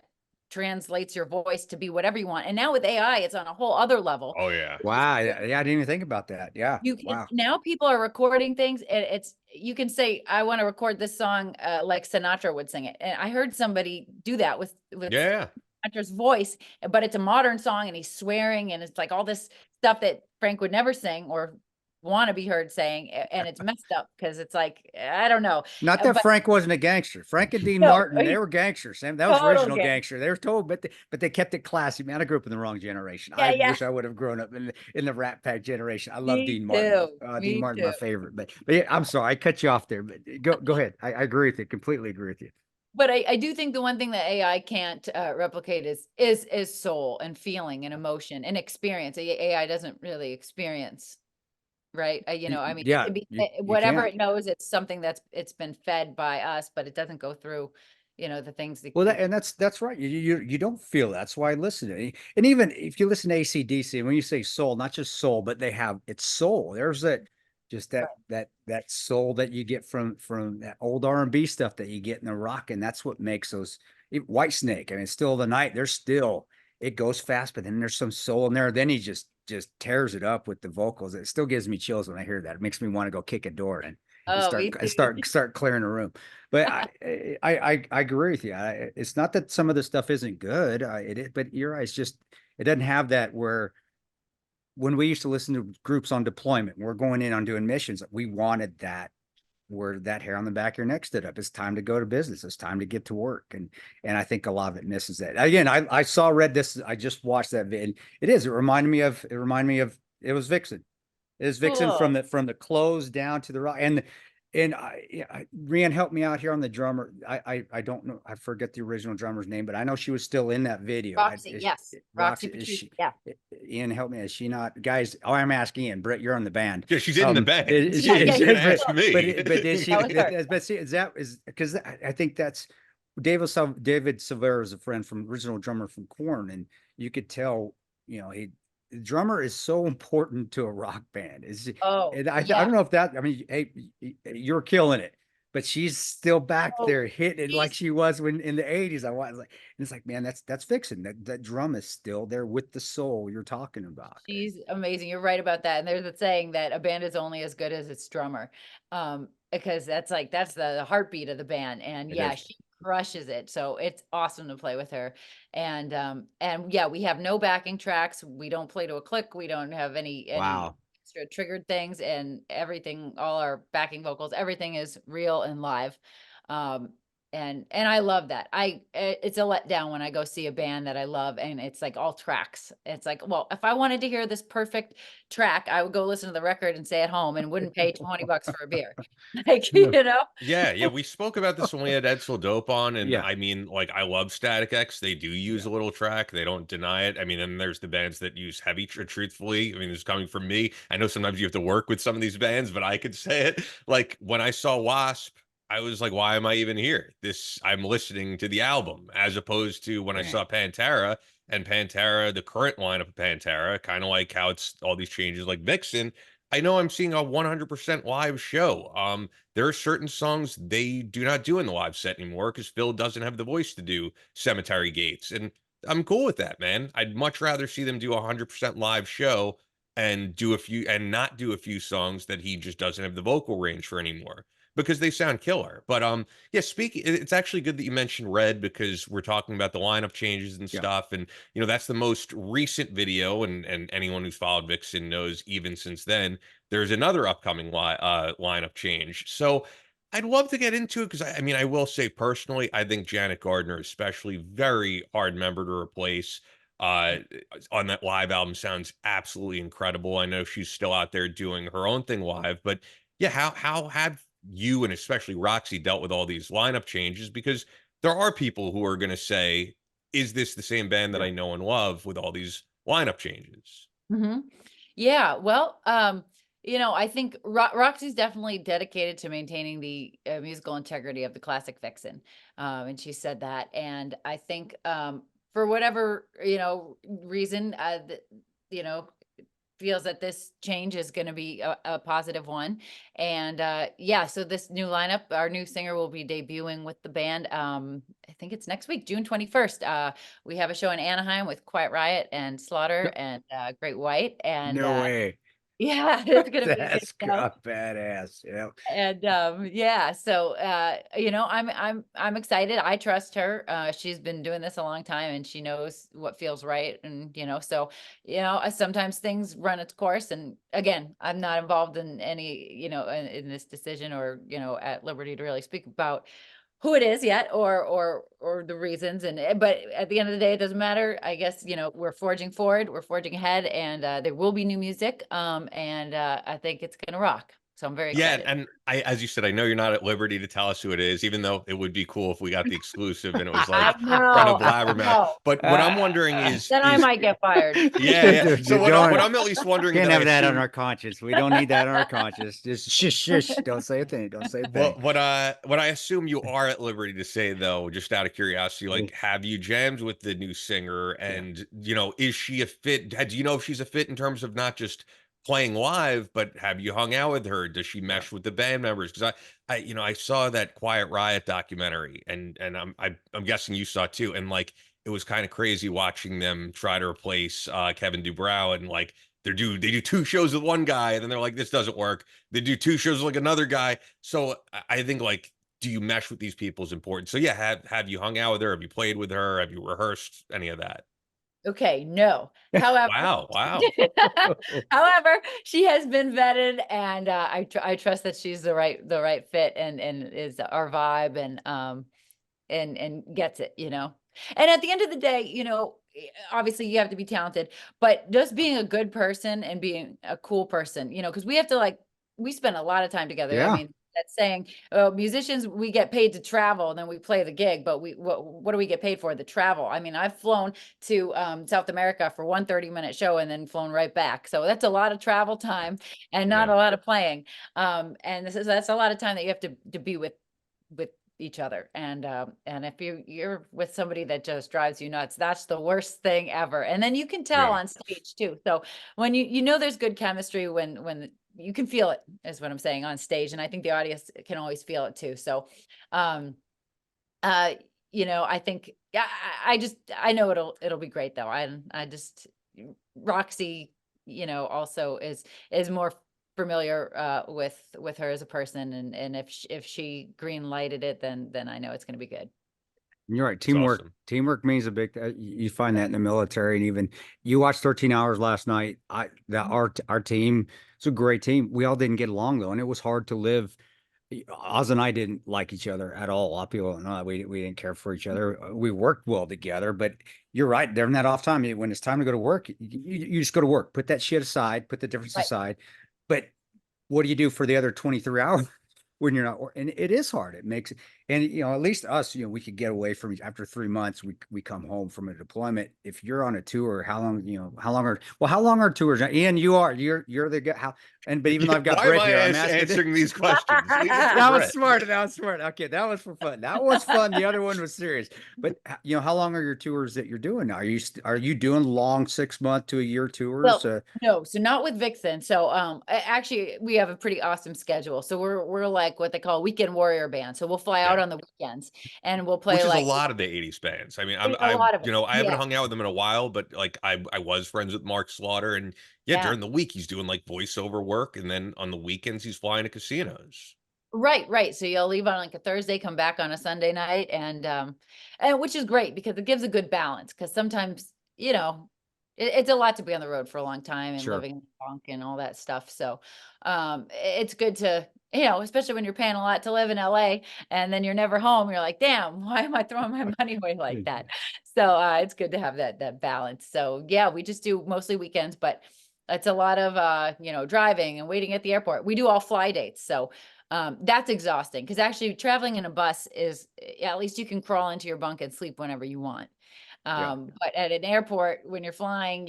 Speaker 1: translates your voice to be whatever you want. And now with AI, it's on a whole other level.
Speaker 3: Oh yeah.
Speaker 2: wow, yeah, I didn't even think about that. Yeah,
Speaker 1: You can
Speaker 2: wow.
Speaker 1: now people are recording things and it's you can say, I want to record this song like Sinatra would sing it. And I heard somebody do that with
Speaker 3: Yeah.
Speaker 1: Sinatra's voice, but it's a modern song and he's swearing and it's like all this stuff that Frank would never sing or want to be heard saying, and it's messed up because it's like, I don't know.
Speaker 2: Not that
Speaker 1: But
Speaker 2: Frank wasn't a gangster. Frank and Dean
Speaker 1: no,
Speaker 2: Martin, they
Speaker 1: he's
Speaker 2: were gangsters. Sam, that was
Speaker 1: total
Speaker 2: original
Speaker 1: gang.
Speaker 2: gangster. They were told, but they kept it classy. Man, I grew up in the wrong generation.
Speaker 1: Yeah,
Speaker 2: I
Speaker 1: yeah.
Speaker 2: wish I would have grown up in the Rat Pack generation. I love
Speaker 1: Me
Speaker 2: Dean Martin.
Speaker 1: too.
Speaker 2: Dean
Speaker 1: Me
Speaker 2: Martin,
Speaker 1: too.
Speaker 2: my favorite. But yeah, I'm sorry, I cut you off there. But go ahead. I agree with you. Completely agree with you.
Speaker 1: But I do think the one thing that AI can't replicate is soul and feeling and emotion and experience. AI doesn't really experience, right? You know, I mean, it
Speaker 2: Yeah,
Speaker 1: can be
Speaker 2: you
Speaker 1: whatever
Speaker 2: can't.
Speaker 1: it knows. It's something it's been fed by us, but it doesn't go through, you know, the things that
Speaker 2: Well, that's right. You don't feel that. That's why I listen to it. And even if you listen to AC/DC, and when you say soul, not just soul, but they have it's soul. There's just that soul that you get from that old R&B stuff that you get in the rock, and that's what makes those White Snake. I mean, Still the Night. There's still it goes fast, but then there's some soul in there. Then he just tears it up with the vocals. It still gives me chills when I hear that. It makes me want to go kick a door and
Speaker 1: oh, me too.
Speaker 2: start clearing the room. But I agree with you. It's not that some of the stuff isn't good. But you're right. It's just it doesn't have that where when we used to listen to groups on deployment, we're going in on doing missions. We wanted that where that hair on the back of your neck stood up. It's time to go to business. It's time to get to work. And I think a lot of it misses that. Again, I read this. I just watched that video. And it reminded me of it was Vixen. It was Vixen
Speaker 1: Cool.
Speaker 2: from the close down to the rock. And Rian helped me out here on the drummer. I don't know. I forget the original drummer's name, but I know she was still in that video.
Speaker 1: Roxy, yes. Roxy
Speaker 2: Is
Speaker 1: Patrice,
Speaker 2: she,
Speaker 1: yeah.
Speaker 2: Ian, help me. Is she not, guys? Oh, I'm asking Ian. Britt, you're on the band.
Speaker 3: Yeah, she's in the band.
Speaker 2: Is
Speaker 1: Yeah, yeah,
Speaker 2: is-
Speaker 1: yeah,
Speaker 3: You're gonna
Speaker 1: yeah.
Speaker 3: ask me.
Speaker 2: but is she?
Speaker 1: That was her.
Speaker 2: But see, is because I think that's David Silvera is a friend from original drummer from Korn, and you could tell, you know, drummer is so important to a rock band.
Speaker 1: Oh,
Speaker 2: And I
Speaker 1: yeah.
Speaker 2: don't know if that, I mean, hey, you're killing it, but she's still back
Speaker 1: Oh,
Speaker 2: there hitting it like
Speaker 1: she's
Speaker 2: she was when in the 80s. I was like, and it's like, man, that's Vixen. That drum is still there with the soul you're talking about.
Speaker 1: She's amazing. You're right about that. And there's a saying that a band is only as good as its drummer. Because that's the heartbeat of the band. And
Speaker 2: It
Speaker 1: yeah,
Speaker 2: is.
Speaker 1: she crushes it. So it's awesome to play with her. And yeah, we have no backing tracks. We don't play to a click. We don't have any
Speaker 2: Wow.
Speaker 1: extra triggered things, and everything, all our backing vocals, everything is real and live. Um, and I love that. It's a letdown when I go see a band that I love and it's like all tracks. It's like, well, if I wanted to hear this perfect track, I would go listen to the record and stay at home and wouldn't pay 20 bucks for a beer. Like,
Speaker 2: No.
Speaker 3: Yeah, we spoke about this when we had Edsel Dope on, and
Speaker 2: Yeah.
Speaker 3: I mean, like, I love Static X. They do use
Speaker 2: Yeah.
Speaker 3: a little track. They don't deny it. I mean, and there's the bands that use heavy, truthfully. I mean, this is coming from me. I know sometimes you have to work with some of these bands, but I could say it. Like, when I saw Wasp, I was like, why am I even here? I'm listening to the album, as opposed to when I
Speaker 2: Man.
Speaker 3: saw Pantera, and Pantera, the current lineup of Pantera, kind of like how it's all these changes like Vixen. I know I'm seeing a 100% live show. There are certain songs they do not do in the live set anymore because Phil doesn't have the voice to do Cemetery Gates. And I'm cool with that, man. I'd much rather see them do a 100% live show and do a few and not do a few songs that he just doesn't have the vocal range for anymore because they sound killer. But yeah, it's actually good that you mentioned Red because we're talking about the lineup changes and
Speaker 2: Yeah.
Speaker 3: stuff. And that's the most recent video, and anyone who's followed Vixen knows even since then there's another upcoming lineup change. So I'd love to get into it because I mean, I will say personally, I think Janet Gardner, especially, very hard member to replace. On that live album sounds absolutely incredible. I know she's still out there doing her own thing live, but yeah, how have you and especially Roxy dealt with all these lineup changes? Because there are people who are going to say, "Is this the same band that
Speaker 2: Yeah.
Speaker 3: I know and love with all these lineup changes?"
Speaker 1: Mhm. Yeah, well, I think Roxy's definitely dedicated to maintaining the musical integrity of the classic Vixen. And she said that. And I think for whatever, reason, you know, feels that this change is going to be a positive one. And yeah, so this new lineup, our new singer will be debuting with the band. I think it's next week, June 21st. We have a show in Anaheim with Quiet Riot and Slaughter
Speaker 2: No,
Speaker 1: and Great White. And
Speaker 2: no way.
Speaker 1: yeah, it's going to be a good
Speaker 2: That's
Speaker 1: show.
Speaker 2: badass. Yeah.
Speaker 1: And yeah, so I'm excited. I trust her. She's been doing this a long time and she knows what feels right. And so sometimes things run its course. And again, I'm not involved in any, in this decision, or at liberty to really speak about who it is yet, or the reasons. And but at the end of the day, it doesn't matter. I guess we're forging forward, we're forging ahead, and there will be new music. And I think it's gonna rock. So I'm very
Speaker 3: Yeah,
Speaker 1: excited.
Speaker 3: and as you said, I know you're not at liberty to tell us who it is, even though it would be cool if we got the exclusive and it was
Speaker 1: I
Speaker 3: like run a
Speaker 1: know, I
Speaker 3: blabbermouth.
Speaker 1: know.
Speaker 3: But what I'm wondering is,
Speaker 1: Then I might get fired.
Speaker 3: yeah. So what
Speaker 2: Don't
Speaker 3: I'm at least wondering, and
Speaker 2: can't
Speaker 3: then I
Speaker 2: have that on
Speaker 3: assume
Speaker 2: our conscience. We don't need that on our conscience. Just shush, shush. Don't say a thing. Don't say a thing.
Speaker 3: what I assume you are at liberty to say, though, just out of curiosity, like, have you jammed with the new singer?
Speaker 2: Yeah.
Speaker 3: And is she a fit? Do you know if she's a fit in terms of not just playing live, but have you hung out with her? Does she
Speaker 2: Yeah.
Speaker 3: mesh with the band members? Because I saw that Quiet Riot documentary, and I'm guessing you saw it too, and like it was kind of crazy watching them try to replace Kevin Dubrow, and like they do two shows with one guy, and then they're like, this doesn't work. They do two shows with like another guy. So I think, like, do you mesh with these people is important. So yeah, have you hung out with her? Have you played with her? Have you rehearsed any of that?
Speaker 1: Okay, no. However,
Speaker 3: Wow.
Speaker 1: however, she has been vetted, and I trust that she's the right fit, and is our vibe, and gets it. And at the end of the day, obviously you have to be talented, but just being a good person and being a cool person, because we have to, we spend a lot of time together. I
Speaker 2: Yeah.
Speaker 1: mean, that's saying, musicians, we get paid to travel and then we play the gig, but what do we get paid for? The travel. I mean, I've flown to South America for one 30-minute show and then flown right back. So that's a lot of travel time and not
Speaker 3: Yeah.
Speaker 1: a lot of playing. And that's a lot of time that you have to be with each other. And if you're with somebody that just drives you nuts, that's the worst thing ever. And then you can tell
Speaker 3: Yeah.
Speaker 1: on stage too. So when you know there's good chemistry when you can feel it, is what I'm saying, on stage. And I think the audience can always feel it too. So I think, yeah, I know it'll be great though. I just, Roxy, also is more familiar with her as a person, and if she green lighted it, then I know it's going to be good.
Speaker 2: You're right.
Speaker 3: It's awesome.
Speaker 2: Teamwork means a big, you find that in the military, and even you watched 13 Hours last night. Our team, it's a great team. We all didn't get along though. And it was hard to live. Oz and I didn't like each other at all. A lot of people don't know that. We didn't care for each other. We worked well together, but you're right. During that off time, when it's time to go to work, you just go to work, put that shit aside, put the difference
Speaker 1: Right.
Speaker 2: aside. But what do you do for the other 23 hours when you're not? And it is hard. It makes, and at least us, we could get away from after 3 months. We come home from a deployment. If you're on a tour, how long are tours? Ian, you're the guy. But even though I've got
Speaker 3: Why
Speaker 2: Britt
Speaker 3: am I
Speaker 2: here, I'm asking
Speaker 3: answering these questions? Leave it for
Speaker 2: that was
Speaker 3: Britt.
Speaker 2: smart. That was smart. Okay, that was for fun. That was fun. The other one was serious. But how long are your tours that you're doing now? Are you doing long 6 month to a year tours?
Speaker 1: Well, no, so not with Vixen. So actually we have a pretty awesome schedule. So we're like what they call weekend warrior band. So we'll fly out
Speaker 3: Yeah.
Speaker 1: on the weekends and we'll play
Speaker 3: Which is
Speaker 1: like
Speaker 3: a lot of the 80s bands. I mean,
Speaker 1: a lot of it.
Speaker 3: I haven't
Speaker 1: Yeah.
Speaker 3: hung out with them in a while, but like I was friends with Mark Slaughter, and yeah,
Speaker 1: Yeah.
Speaker 3: during the week he's doing like voiceover work, and then on the weekends he's flying to casinos.
Speaker 1: Right. So you'll leave on like a Thursday, come back on a Sunday night, and which is great because it gives a good balance. Because sometimes, it's a lot to be on the road for a long time and
Speaker 2: Sure.
Speaker 1: living in the funk and all that stuff. So, it's good to, especially when you're paying a lot to live in LA and then you're never home. You're like, damn, why am I throwing my money away like that? So, it's good to have that balance. So yeah, we just do mostly weekends, but it's a lot of, driving and waiting at the airport. We do all fly dates. So, that's exhausting because actually traveling in a bus is, at least you can crawl into your bunk and sleep whenever you want.
Speaker 2: Yeah.
Speaker 1: But at an airport, when you're flying,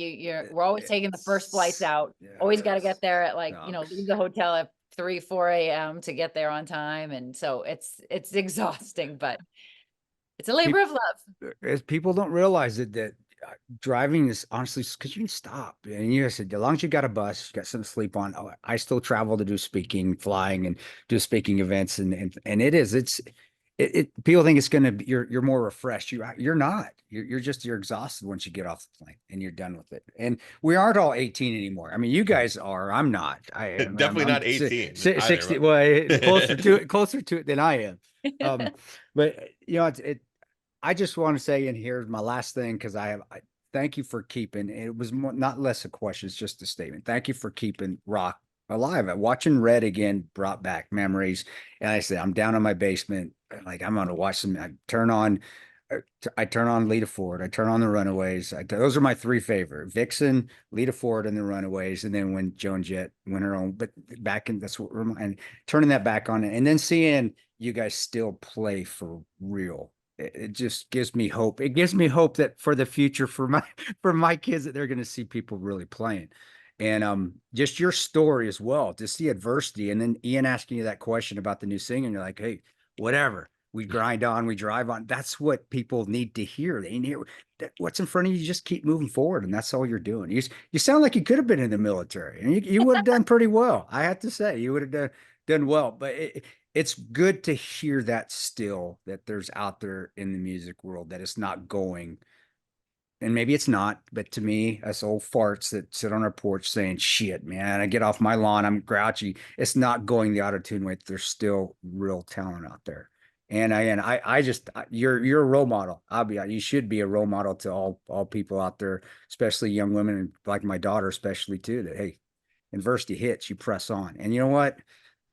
Speaker 1: we're always taking the first flights out. Always got to get there at like, leave the hotel at 3, 4 a.m. to get there on time. And so it's exhausting, but it's a labor of love.
Speaker 2: As people don't realize that driving is honestly because you can stop. And you said, as long as you got a bus, you got something to sleep on. I still travel to do speaking, flying, and do speaking events, and people think it's gonna be you're more refreshed. You're not. You're exhausted once you get off the plane and you're done with it. And we aren't all 18 anymore. I mean, you guys are. I'm not.
Speaker 3: Definitely not 18.
Speaker 2: 60.
Speaker 3: Either.
Speaker 2: Well, closer to it than I am. But I just want to say, and here's my last thing, because I thank you for keeping. It was not less a question; it's just a statement. Thank you for keeping rock alive. Watching Red again brought back memories. And I said, I'm down in my basement. Like, I'm going to watch some. I turn on Lita Ford. I turn on the Runaways. Those are my three favorite: Vixen, Lita Ford, and the Runaways. And then when Joan Jett went her own, but that's what, and turning that back on, and then seeing you guys still play for real. It just gives me hope. It gives me hope that for the future, for my kids, that they're going to see people really playing. And just your story as well, to see adversity, and then Ian asking you that question about the new singer, and you're like, hey, whatever, we grind on, we drive on. That's what people need to hear. They need that what's in front of you. Just keep moving forward, and that's all you're doing. You sound like you could have been in the military, and you would have done pretty well. I have to say, you would have done well. But it's good to hear that still, that there's out there in the music world that it's not going. And maybe it's not, but to me, us old farts that sit on our porch saying, shit, man, I get off my lawn, I'm grouchy. It's not going the auto-tune way. There's still real talent out there. And I just, you're a role model. You should be a role model to all people out there, especially young women, and like my daughter, especially too, that, hey, adversity hits, you press on. And you know what?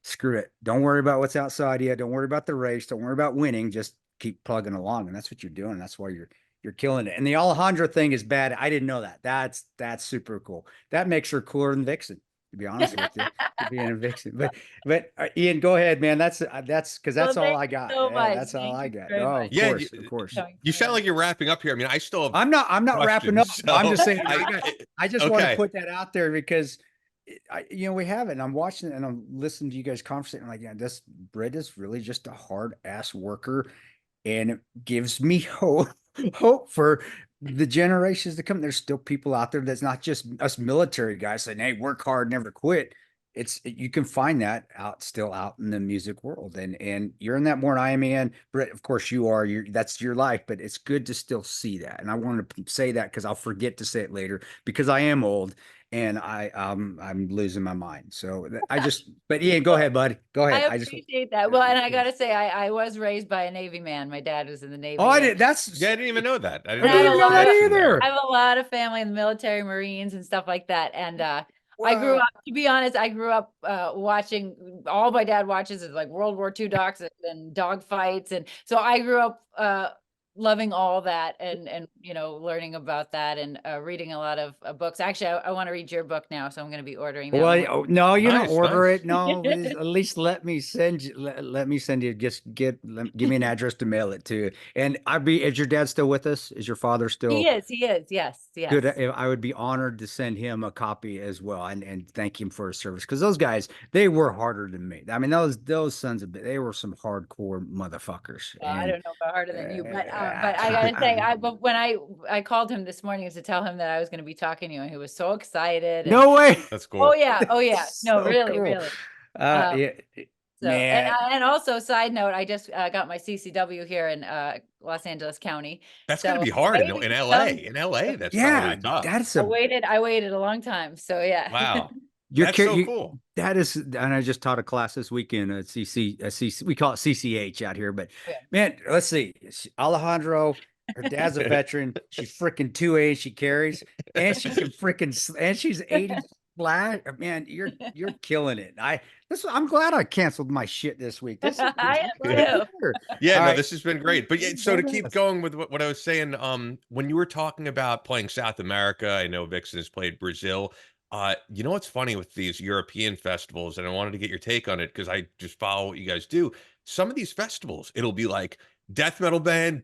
Speaker 2: Screw it. Don't worry about what's outside you. Don't worry about the race. Don't worry about winning. Just keep plugging along. And that's what you're doing. That's why you're killing it. And the Alejandra thing is bad. I didn't know that. That's super cool. That makes her cooler than Vixen, to be honest with you, to being a Vixen. But Ian, go ahead, man. That's because that's all I got.
Speaker 1: So
Speaker 2: Yeah, that's all I got. Oh, of course.
Speaker 3: You sound like you're wrapping up here. I mean, I still have.
Speaker 2: I'm not wrapping up.
Speaker 3: So
Speaker 2: I'm just saying. I just want to put that out there because we have it, and I'm watching it, and I'm listening to you guys conversate. I'm like, yeah, this Britt is really just a hard ass worker, and it gives me hope for the generations to come. There's still people out there that's not just us military guys saying, "Hey, work hard, never quit." You can find that still out in the music world, and you're in that more than I am, man. Britt, of course you are. That's your life, but it's good to still see that. And I wanted to say that because I'll forget to say it later because I am old and I'm losing my mind. So but Ian, go ahead, bud. Go
Speaker 1: I
Speaker 2: ahead.
Speaker 1: appreciate that. Well, and I gotta say, I was raised by a Navy man. My dad was in the Navy.
Speaker 2: Oh, I did.
Speaker 3: Yeah, I didn't even know that. I
Speaker 1: And
Speaker 3: didn't
Speaker 1: I have
Speaker 3: know
Speaker 1: a
Speaker 3: there was
Speaker 1: lot of,
Speaker 3: connection there.
Speaker 1: I have a lot of family in the military, Marines and stuff like that. And I grew
Speaker 2: Wow.
Speaker 1: up, to be honest, I grew up watching, all my dad watches is like World War II docs and dog fights. And so I grew up loving all that and learning about that and reading a lot of books. Actually, I want to read your book now, so I'm going to be ordering that
Speaker 2: Well,
Speaker 1: one.
Speaker 2: oh, no, you don't
Speaker 3: Nice,
Speaker 2: order
Speaker 3: nice.
Speaker 2: it. No, at least let me send you. Let me send you. Just give me an address to mail it to. And is your dad still with us? Is your father still?
Speaker 1: He is. Yes,
Speaker 2: Good.
Speaker 1: yes.
Speaker 2: I would be honored to send him a copy as well, and thank him for his service because those guys, they were harder than me. I mean, those sons of they were some hardcore motherfuckers.
Speaker 1: Well, I
Speaker 2: And
Speaker 1: don't know about harder than you, but I gotta say, but when I called him this morning to tell him that I was going to be talking to you, and he was so excited. And
Speaker 2: no way.
Speaker 3: That's
Speaker 1: oh
Speaker 3: cool.
Speaker 1: yeah, no,
Speaker 2: So
Speaker 1: really,
Speaker 2: cool.
Speaker 1: really. Um,
Speaker 2: Yeah,
Speaker 1: So,
Speaker 2: man.
Speaker 1: and also side note, I just got my CCW here in Los Angeles County.
Speaker 3: That's
Speaker 1: So
Speaker 3: got to be hard in
Speaker 1: waiting
Speaker 3: LA.
Speaker 1: some-
Speaker 3: In LA, that's
Speaker 2: Yeah,
Speaker 3: probably tough.
Speaker 2: that's
Speaker 1: I waited a long time. So yeah.
Speaker 3: Wow.
Speaker 2: you're
Speaker 3: That's so
Speaker 2: you,
Speaker 3: cool.
Speaker 2: that is, and I just taught a class this weekend at CC, we call it CCH out here, but
Speaker 1: Yeah.
Speaker 2: man, let's see. Alejandro, her dad's a veteran. She's freaking 2A, she carries, and she can and she's 80 flat. Man, you're killing it. I'm glad I canceled my shit this week. This is
Speaker 1: I am
Speaker 2: glad I'm
Speaker 1: too.
Speaker 2: here.
Speaker 3: Yeah,
Speaker 2: All
Speaker 3: no,
Speaker 2: right.
Speaker 3: this has been great. But yeah, so to keep
Speaker 2: Badass.
Speaker 3: going with what I was saying, when you were talking about playing South America, I know Vixen has played Brazil. You know what's funny with these European festivals, and I wanted to get your take on it because I just follow what you guys do. Some of these festivals, it'll be like death metal band,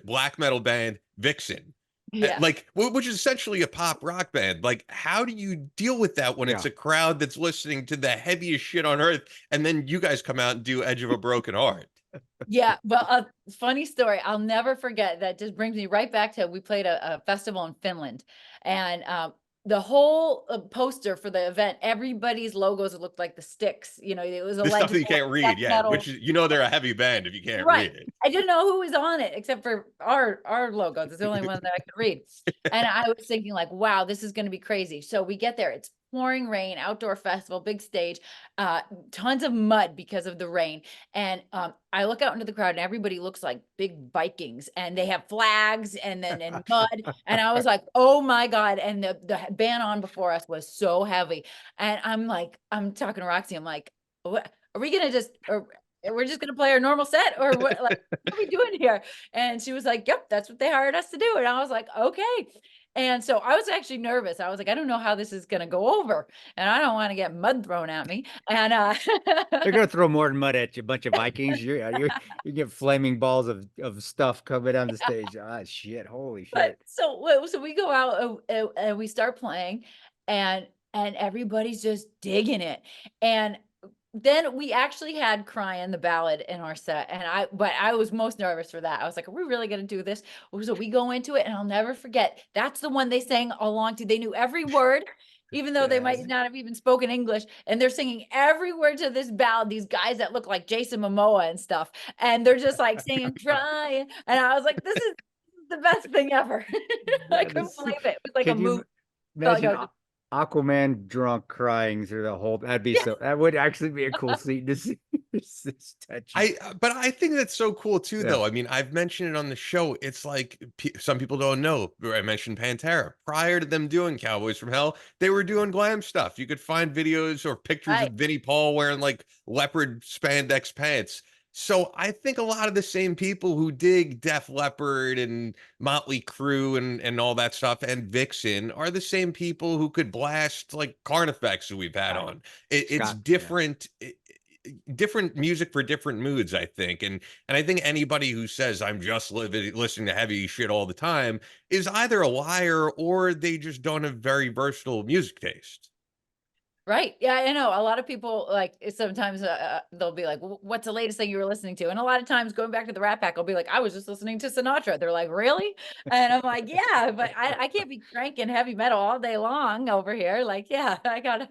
Speaker 3: black metal band, Vixen.
Speaker 1: Yeah.
Speaker 3: Like, which is essentially a pop rock band. Like, how do you deal with that when it's
Speaker 2: Yeah.
Speaker 3: a crowd that's listening to the heaviest shit on earth, and then you guys come out and do Edge of a Broken Heart?
Speaker 1: Yeah, well, a funny story. I'll never forget. That just brings me right back to we played a festival in Finland, and the whole poster for the event, everybody's logos looked like the Sticks. It was a
Speaker 3: The stuff that you
Speaker 1: legendary
Speaker 3: can't read,
Speaker 1: death
Speaker 3: yeah,
Speaker 1: metal.
Speaker 3: which is, they're a heavy band if you can't
Speaker 1: Right.
Speaker 3: read it.
Speaker 1: I didn't know who was on it except for our logos. It's the only one that I could read. And I was thinking like, wow, this is going to be crazy. So we get there. It's pouring rain, outdoor festival, big stage, tons of mud because of the rain. And I look out into the crowd and everybody looks like big Vikings and they have flags and mud. And I was like, oh my God. And the band on before us was so heavy. And I'm talking to Roxy. I'm like, what are we going to we're just going to play our normal set or what are we doing here? And she was like, yep, that's what they hired us to do. And I was like, okay. And so I was actually nervous. I was like, I don't know how this is going to go over and I don't want to get mud thrown at me. And
Speaker 2: They're gonna throw more than mud at you, a bunch of Vikings. You get flaming balls of stuff coming down the stage. Ah, shit! Holy
Speaker 1: but
Speaker 2: shit!
Speaker 1: so we go out and we start playing and everybody's just digging it. And then we actually had Crying the Ballad in our set. But I was most nervous for that. I was like, are we really going to do this? So we go into it and I'll never forget. That's the one they sang along to. They knew every word, even though they might
Speaker 2: Yes.
Speaker 1: not have even spoken English. And they're singing every word to this ballad. These guys that look like Jason Momoa and stuff. And they're just like singing, crying. And I was like, this is the best thing ever. I couldn't believe it. It was like a
Speaker 2: Can you
Speaker 1: movie.
Speaker 2: imagine
Speaker 1: Felt like
Speaker 2: Aquaman drunk crying through the whole? That would actually be a cool scene to see. It's touching.
Speaker 3: But I think that's so cool too,
Speaker 2: Yeah.
Speaker 3: though. I mean, I've mentioned it on the show. It's like some people don't know. I mentioned Pantera. Prior to them doing Cowboys from Hell, they were doing glam stuff. You could find videos or pictures
Speaker 1: Right.
Speaker 3: of Vinnie Paul wearing like leopard spandex pants. So I think a lot of the same people who dig Def Leppard and Motley Crue and all that stuff and Vixen are the same people who could blast like Carnifex who we've had
Speaker 2: Right.
Speaker 3: on. It's
Speaker 2: Scott,
Speaker 3: different. Different music for different moods, I think. And I think anybody who says I'm just listening to heavy shit all the time is either a liar or they just don't have very versatile music taste.
Speaker 1: Right. Yeah, I know. A lot of people like sometimes they'll be like, "What's the latest thing you were listening to?" And a lot of times going back to the Rat Pack, I'll be like, "I was just listening to Sinatra." They're like, "Really?" And I'm like, "Yeah, but I can't be cranking heavy metal all day long over here. Like, yeah, I gotta,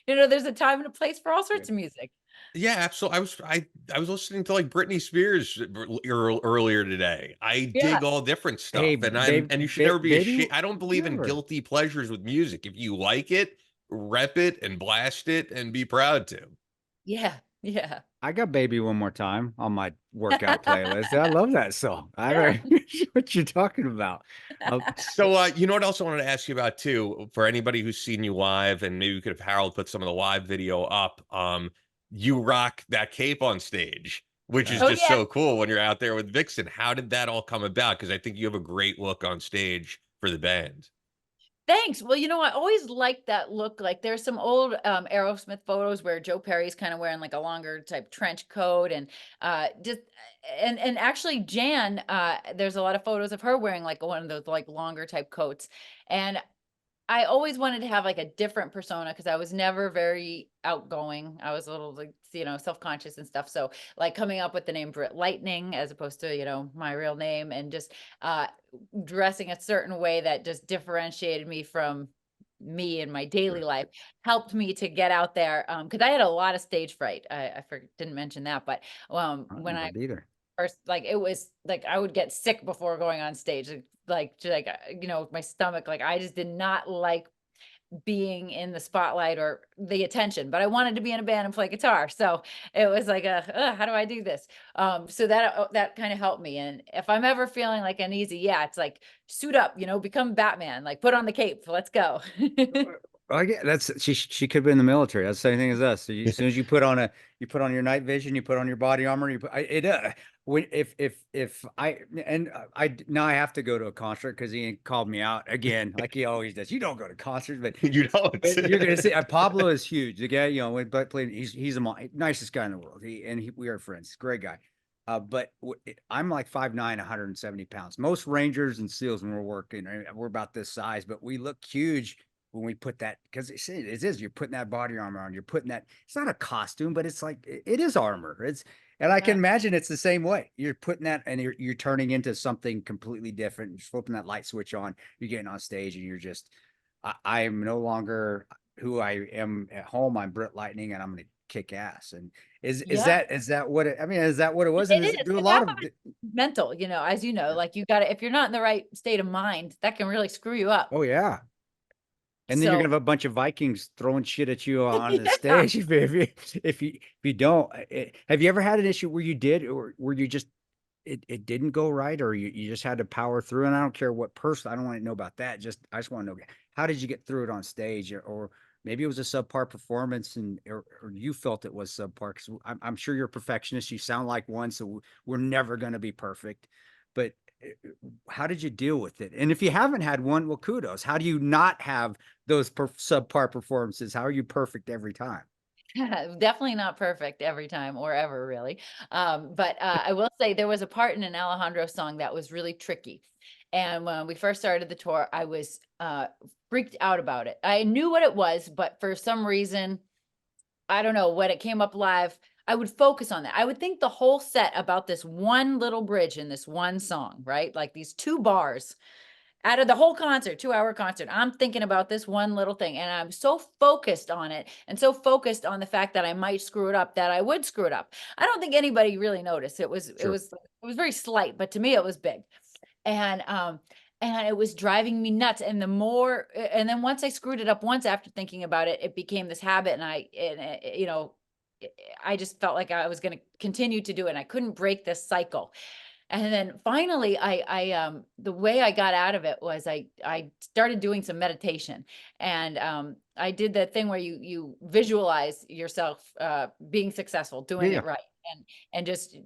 Speaker 1: there's a time and a place for all sorts of music."
Speaker 3: Yeah, absolutely. I was listening to like Britney Spears earlier today. I
Speaker 1: Yeah.
Speaker 3: dig all different
Speaker 2: Hey,
Speaker 3: stuff,
Speaker 2: babe,
Speaker 3: and you should never be
Speaker 2: baby,
Speaker 3: ashamed. I don't believe in
Speaker 2: never.
Speaker 3: guilty pleasures with music. If you like it, rep it and blast it and be proud to.
Speaker 1: Yeah. Yeah.
Speaker 2: I got Baby One More Time on my workout playlist. I love that song. I don't know what you're talking about. Uh,
Speaker 3: So, you know what else I wanted to ask you about too, for anybody who's seen you live, and maybe we could have Harold put some of the live video up. You rock that cape on stage, which is
Speaker 1: Oh
Speaker 3: just
Speaker 1: yeah.
Speaker 3: so cool when you're out there with Vixen. How did that all come about? Because I think you have a great look on stage for the band.
Speaker 1: Thanks. Well, I always liked that look. Like there's some old Aerosmith photos where Joe Perry's kind of wearing like a longer type trench coat and just and actually Jan, there's a lot of photos of her wearing like one of those like longer type coats. And I always wanted to have like a different persona because I was never very outgoing. I was a little like, self-conscious and stuff. So like coming up with the name Britt Lightning as opposed to, my real name and just dressing a certain way that just differentiated me from me in my daily life helped me to get out there. Cause I had a lot of stage fright. Didn't mention that, but when I
Speaker 2: not either.
Speaker 1: first like it was like I would get sick before going on stage my stomach like I just did not like being in the spotlight or the attention, but I wanted to be in a band and play guitar, so it was like how do I do this? So that kind of helped me. And if I'm ever feeling like uneasy, yeah, it's like suit up, become Batman, like put on the cape, let's go.
Speaker 2: I get that's she could be in the military. That's the same thing as us. So as soon as you put on your night vision, you put on your body armor, you put it when if I and I now I have to go to a concert because he called me out again like he always does. You don't go to concerts,
Speaker 3: You don't.
Speaker 2: but you're gonna see Pablo is huge. The guy, when playing, he's the nicest guy in the world. We are friends. Great guy. But I'm like 5'9", 170 pounds. Most Rangers and SEALs when we're working, we're about this size, but we look huge when we put that because it is you're putting that body armor on. You're putting that. It's not a costume, but it's like it is armor. And I can imagine it's the same way. You're putting that and you're turning into something completely different. You're flipping that light switch on. You're getting on stage and you're just. I am no longer who I am at home. I'm Britt Lightning, and I'm going to kick ass. And is
Speaker 1: Yeah,
Speaker 2: that what it? I mean, is that what it was? And
Speaker 1: it is.
Speaker 2: do a
Speaker 1: And
Speaker 2: lot
Speaker 1: half
Speaker 2: of
Speaker 1: of it's mental, as like you got to, if you're not in the right state of mind, that can really screw you up.
Speaker 2: oh yeah. And then you're gonna
Speaker 1: So
Speaker 2: have a bunch of Vikings throwing shit at you on the
Speaker 1: yeah.
Speaker 2: stage if you don't. Have you ever had an issue where you did or where you just it didn't go right or you just had to power through? And I don't care what person. I don't want to know about that. I just want to know how did you get through it on stage or maybe it was a subpar performance or you felt it was subpar because I'm sure you're a perfectionist. You sound like one, so we're never gonna be perfect. But how did you deal with it? And if you haven't had one, well, kudos. How do you not have those subpar performances? How are you perfect every time?
Speaker 1: Definitely not perfect every time or ever really. But I will say there was a part in an Alejandro song that was really tricky. And when we first started the tour, I was freaked out about it. I knew what it was, but for some reason, I don't know, when it came up live, I would focus on that. I would think the whole set about this one little bridge in this one song, right? Like these two bars out of the whole concert, 2-hour concert. I'm thinking about this one little thing and I'm so focused on it and so focused on the fact that I might screw it up that I would screw it up. I don't think anybody really noticed.
Speaker 2: Sure.
Speaker 1: It was very slight, but to me it was big. And it was driving me nuts. And then once I screwed it up once after thinking about it, it became this habit I just felt like I was going to continue to do it and I couldn't break this cycle. And then finally, the way I got out of it was I started doing some meditation, and I did that thing where you visualize yourself being successful, doing
Speaker 2: Yeah.
Speaker 1: it right, and just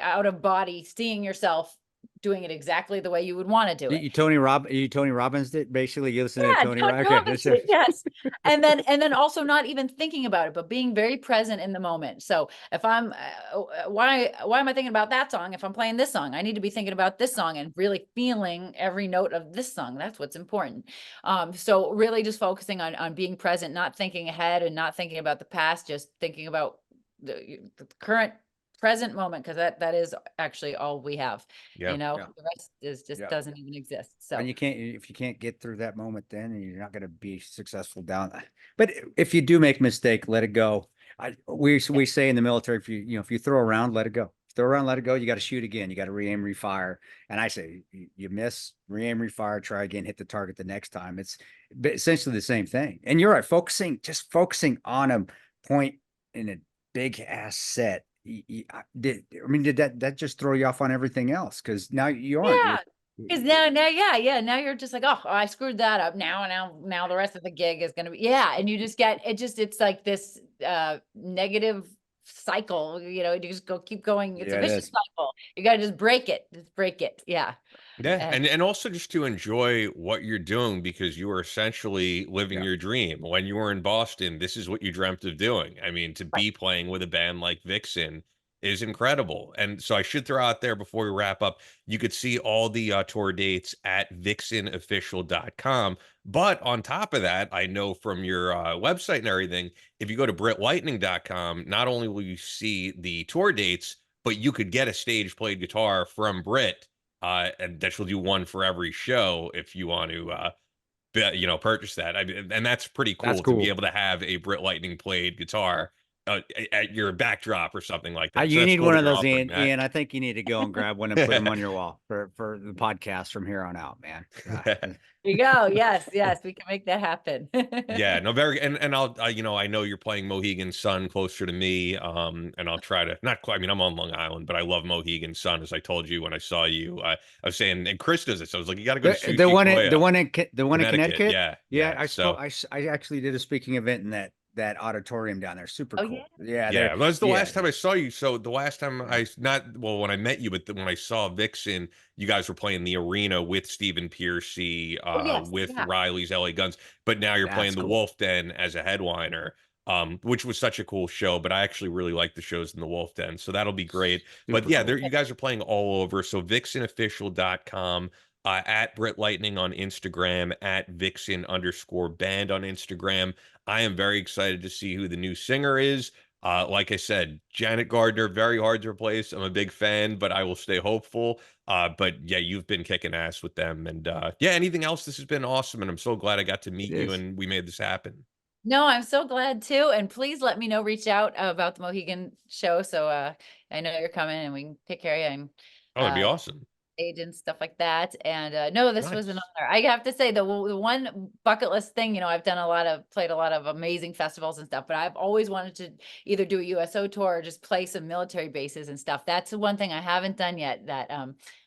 Speaker 1: out of body, seeing yourself doing it exactly the way you would want to do it.
Speaker 2: You Tony Robbins did basically. You listen to
Speaker 1: Yeah,
Speaker 2: Tony
Speaker 1: Tony
Speaker 2: Robbins.
Speaker 1: Robbins did, yes. And then also not even thinking about it, but being very present in the moment. So if I'm, why am I thinking about that song? If I'm playing this song, I need to be thinking about this song and really feeling every note of this song. That's what's important. So really just focusing on being present, not thinking ahead and not thinking about the past, just thinking about the current present moment, because that is actually all we have.
Speaker 3: Yeah.
Speaker 1: The rest is just doesn't even exist. So
Speaker 2: And if you can't get through that moment, then you're not going to be successful down that. But if you do make a mistake, let it go. We say in the military, if you throw around, let it go. Throw around, let it go. You got to shoot again. You got to re-aim, refire. And I say, you miss, re-aim, refire, try again, hit the target the next time. It's essentially the same thing. And you're right, focusing on a point in a big ass set. Did that just throw you off on everything else? Because now you aren't.
Speaker 1: Yeah. Because now you're just like, oh, I screwed that up. Now the rest of the gig is gonna be, and you just get it's like this negative cycle. You just keep going. It's a vicious cycle. You gotta just break it. Yeah.
Speaker 3: Yeah, and also just to enjoy what you're doing, because you are essentially living your dream. When you were in Boston, this is what you dreamt of doing. I mean, to be playing with a band like Vixen is incredible. And so I should throw out there before we wrap up, you could see all the tour dates at vixenofficial.com. But on top of that, I know from your website and everything, if you go to brittlightning.com, not only will you see the tour dates, but you could get a stage played guitar from Britt. And that she'll do one for every show if you want to, purchase that. And that's pretty cool, to be able to have a Britt Lightning played guitar at your backdrop or something like that.
Speaker 2: You need one of those, Ian. I think you need to go and grab one and put them on your wall for the podcast from here on out, man.
Speaker 1: There you go. Yes, we can make that happen.
Speaker 3: Yeah, no, and I'll I know you're playing Mohegan Sun closer to me, and I'll try to not quite. I mean, I'm on Long Island, but I love Mohegan Sun, as I told you when I saw you. I was saying, and Chris does it, so I was like, you got to go to
Speaker 2: the one in Connecticut.
Speaker 3: Yeah.
Speaker 2: I actually did a speaking event in that auditorium down there. Super cool.
Speaker 3: Yeah. That was the last time I saw you. So the last time when I met you, but when I saw Vixen, you guys were playing the arena with Stephen Piercy, with Riley's LA Guns, but now you're playing the Wolf Den as a headliner, which was such a cool show. But I actually really like the shows in the Wolf Den, so that'll be great. But yeah, you guys are playing all over. So vixenofficial.com. At Britt Lightning on Instagram, at Vixen_band on Instagram. I am very excited to see who the new singer is. Like I said, Janet Gardner, very hard to replace. I'm a big fan, but I will stay hopeful. But yeah, you've been kicking ass with them. And anything else? This has been awesome. And I'm so glad I got to meet you and we made this happen.
Speaker 1: No, I'm so glad too. And please let me know, reach out about the Mohegan show. So I know you're coming and we can take care of you. And,
Speaker 3: it'd be awesome.
Speaker 1: And stuff like that. And no, this was an honor. I have to say the one bucket list thing, I've played a lot of amazing festivals and stuff, but I've always wanted to either do a USO tour or just play some military bases and stuff. That's the one thing I haven't done yet that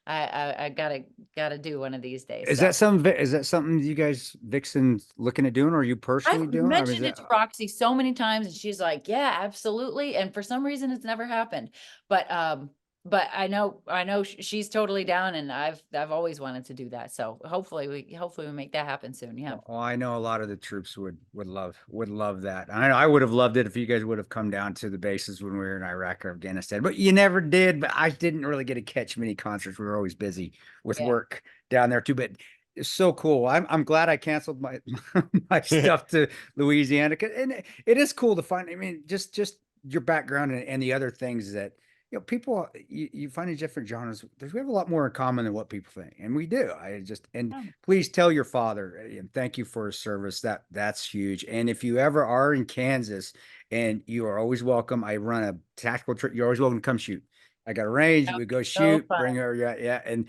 Speaker 1: I gotta do one of these days.
Speaker 2: Is that something you guys Vixen's looking at doing, or are you personally doing?
Speaker 1: I mentioned it to Roxy so many times and she's like, yeah, absolutely. And for some reason it's never happened. But I know she's totally down, and I've always wanted to do that. So hopefully we make that happen soon. Yeah.
Speaker 2: Well, I know a lot of the troops would love that. I would have loved it if you guys would have come down to the bases when we were in Iraq or Afghanistan, but you never did. But I didn't really get to catch many concerts. We were always busy with work down there too. But it's so cool. I'm glad I canceled my my stuff to Louisiana, and it is cool to find. I mean, just your background and the other things that. People, you find in different genres, we have a lot more in common than what people think. And we do. Please tell your father and thank you for his service. That's huge. And if you ever are in Kansas, and you are always welcome, I run a tactical trip. You're always welcome to come shoot. I got a range. We go shoot, bring her. Yeah. And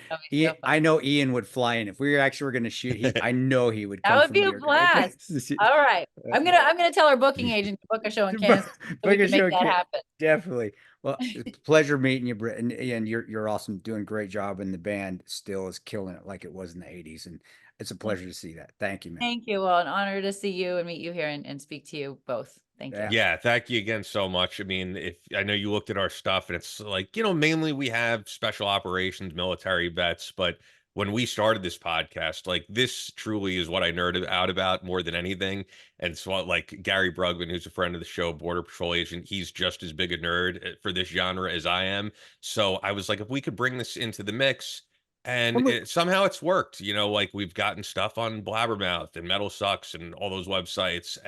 Speaker 2: I know Ian would fly in if we actually were going to shoot. I know he would come.
Speaker 1: That would be a blast. All right. I'm gonna tell our booking agent to book a show in Kansas. So we can make that happen.
Speaker 2: Definitely. Well, it's a pleasure meeting you, Britt, and you're awesome, doing a great job, and the band still is killing it like it was in the 80s. And it's a pleasure to see that. Thank you, man.
Speaker 1: Thank you. Well, an honor to see you and meet you here and speak to you both. Thank you.
Speaker 3: Yeah, thank you again so much. I mean, if I know you looked at our stuff and it's like, mainly we have special operations, military vets, but when we started this podcast, like this truly is what I nerded out about more than anything. And so like Gary Brugman, who's a friend of the show, Border Patrol agent, he's just as big a nerd for this genre as I am. So I was like, if we could bring this into the mix, and somehow it's worked, like we've gotten stuff on Blabbermouth and Metal Sucks and all those websites.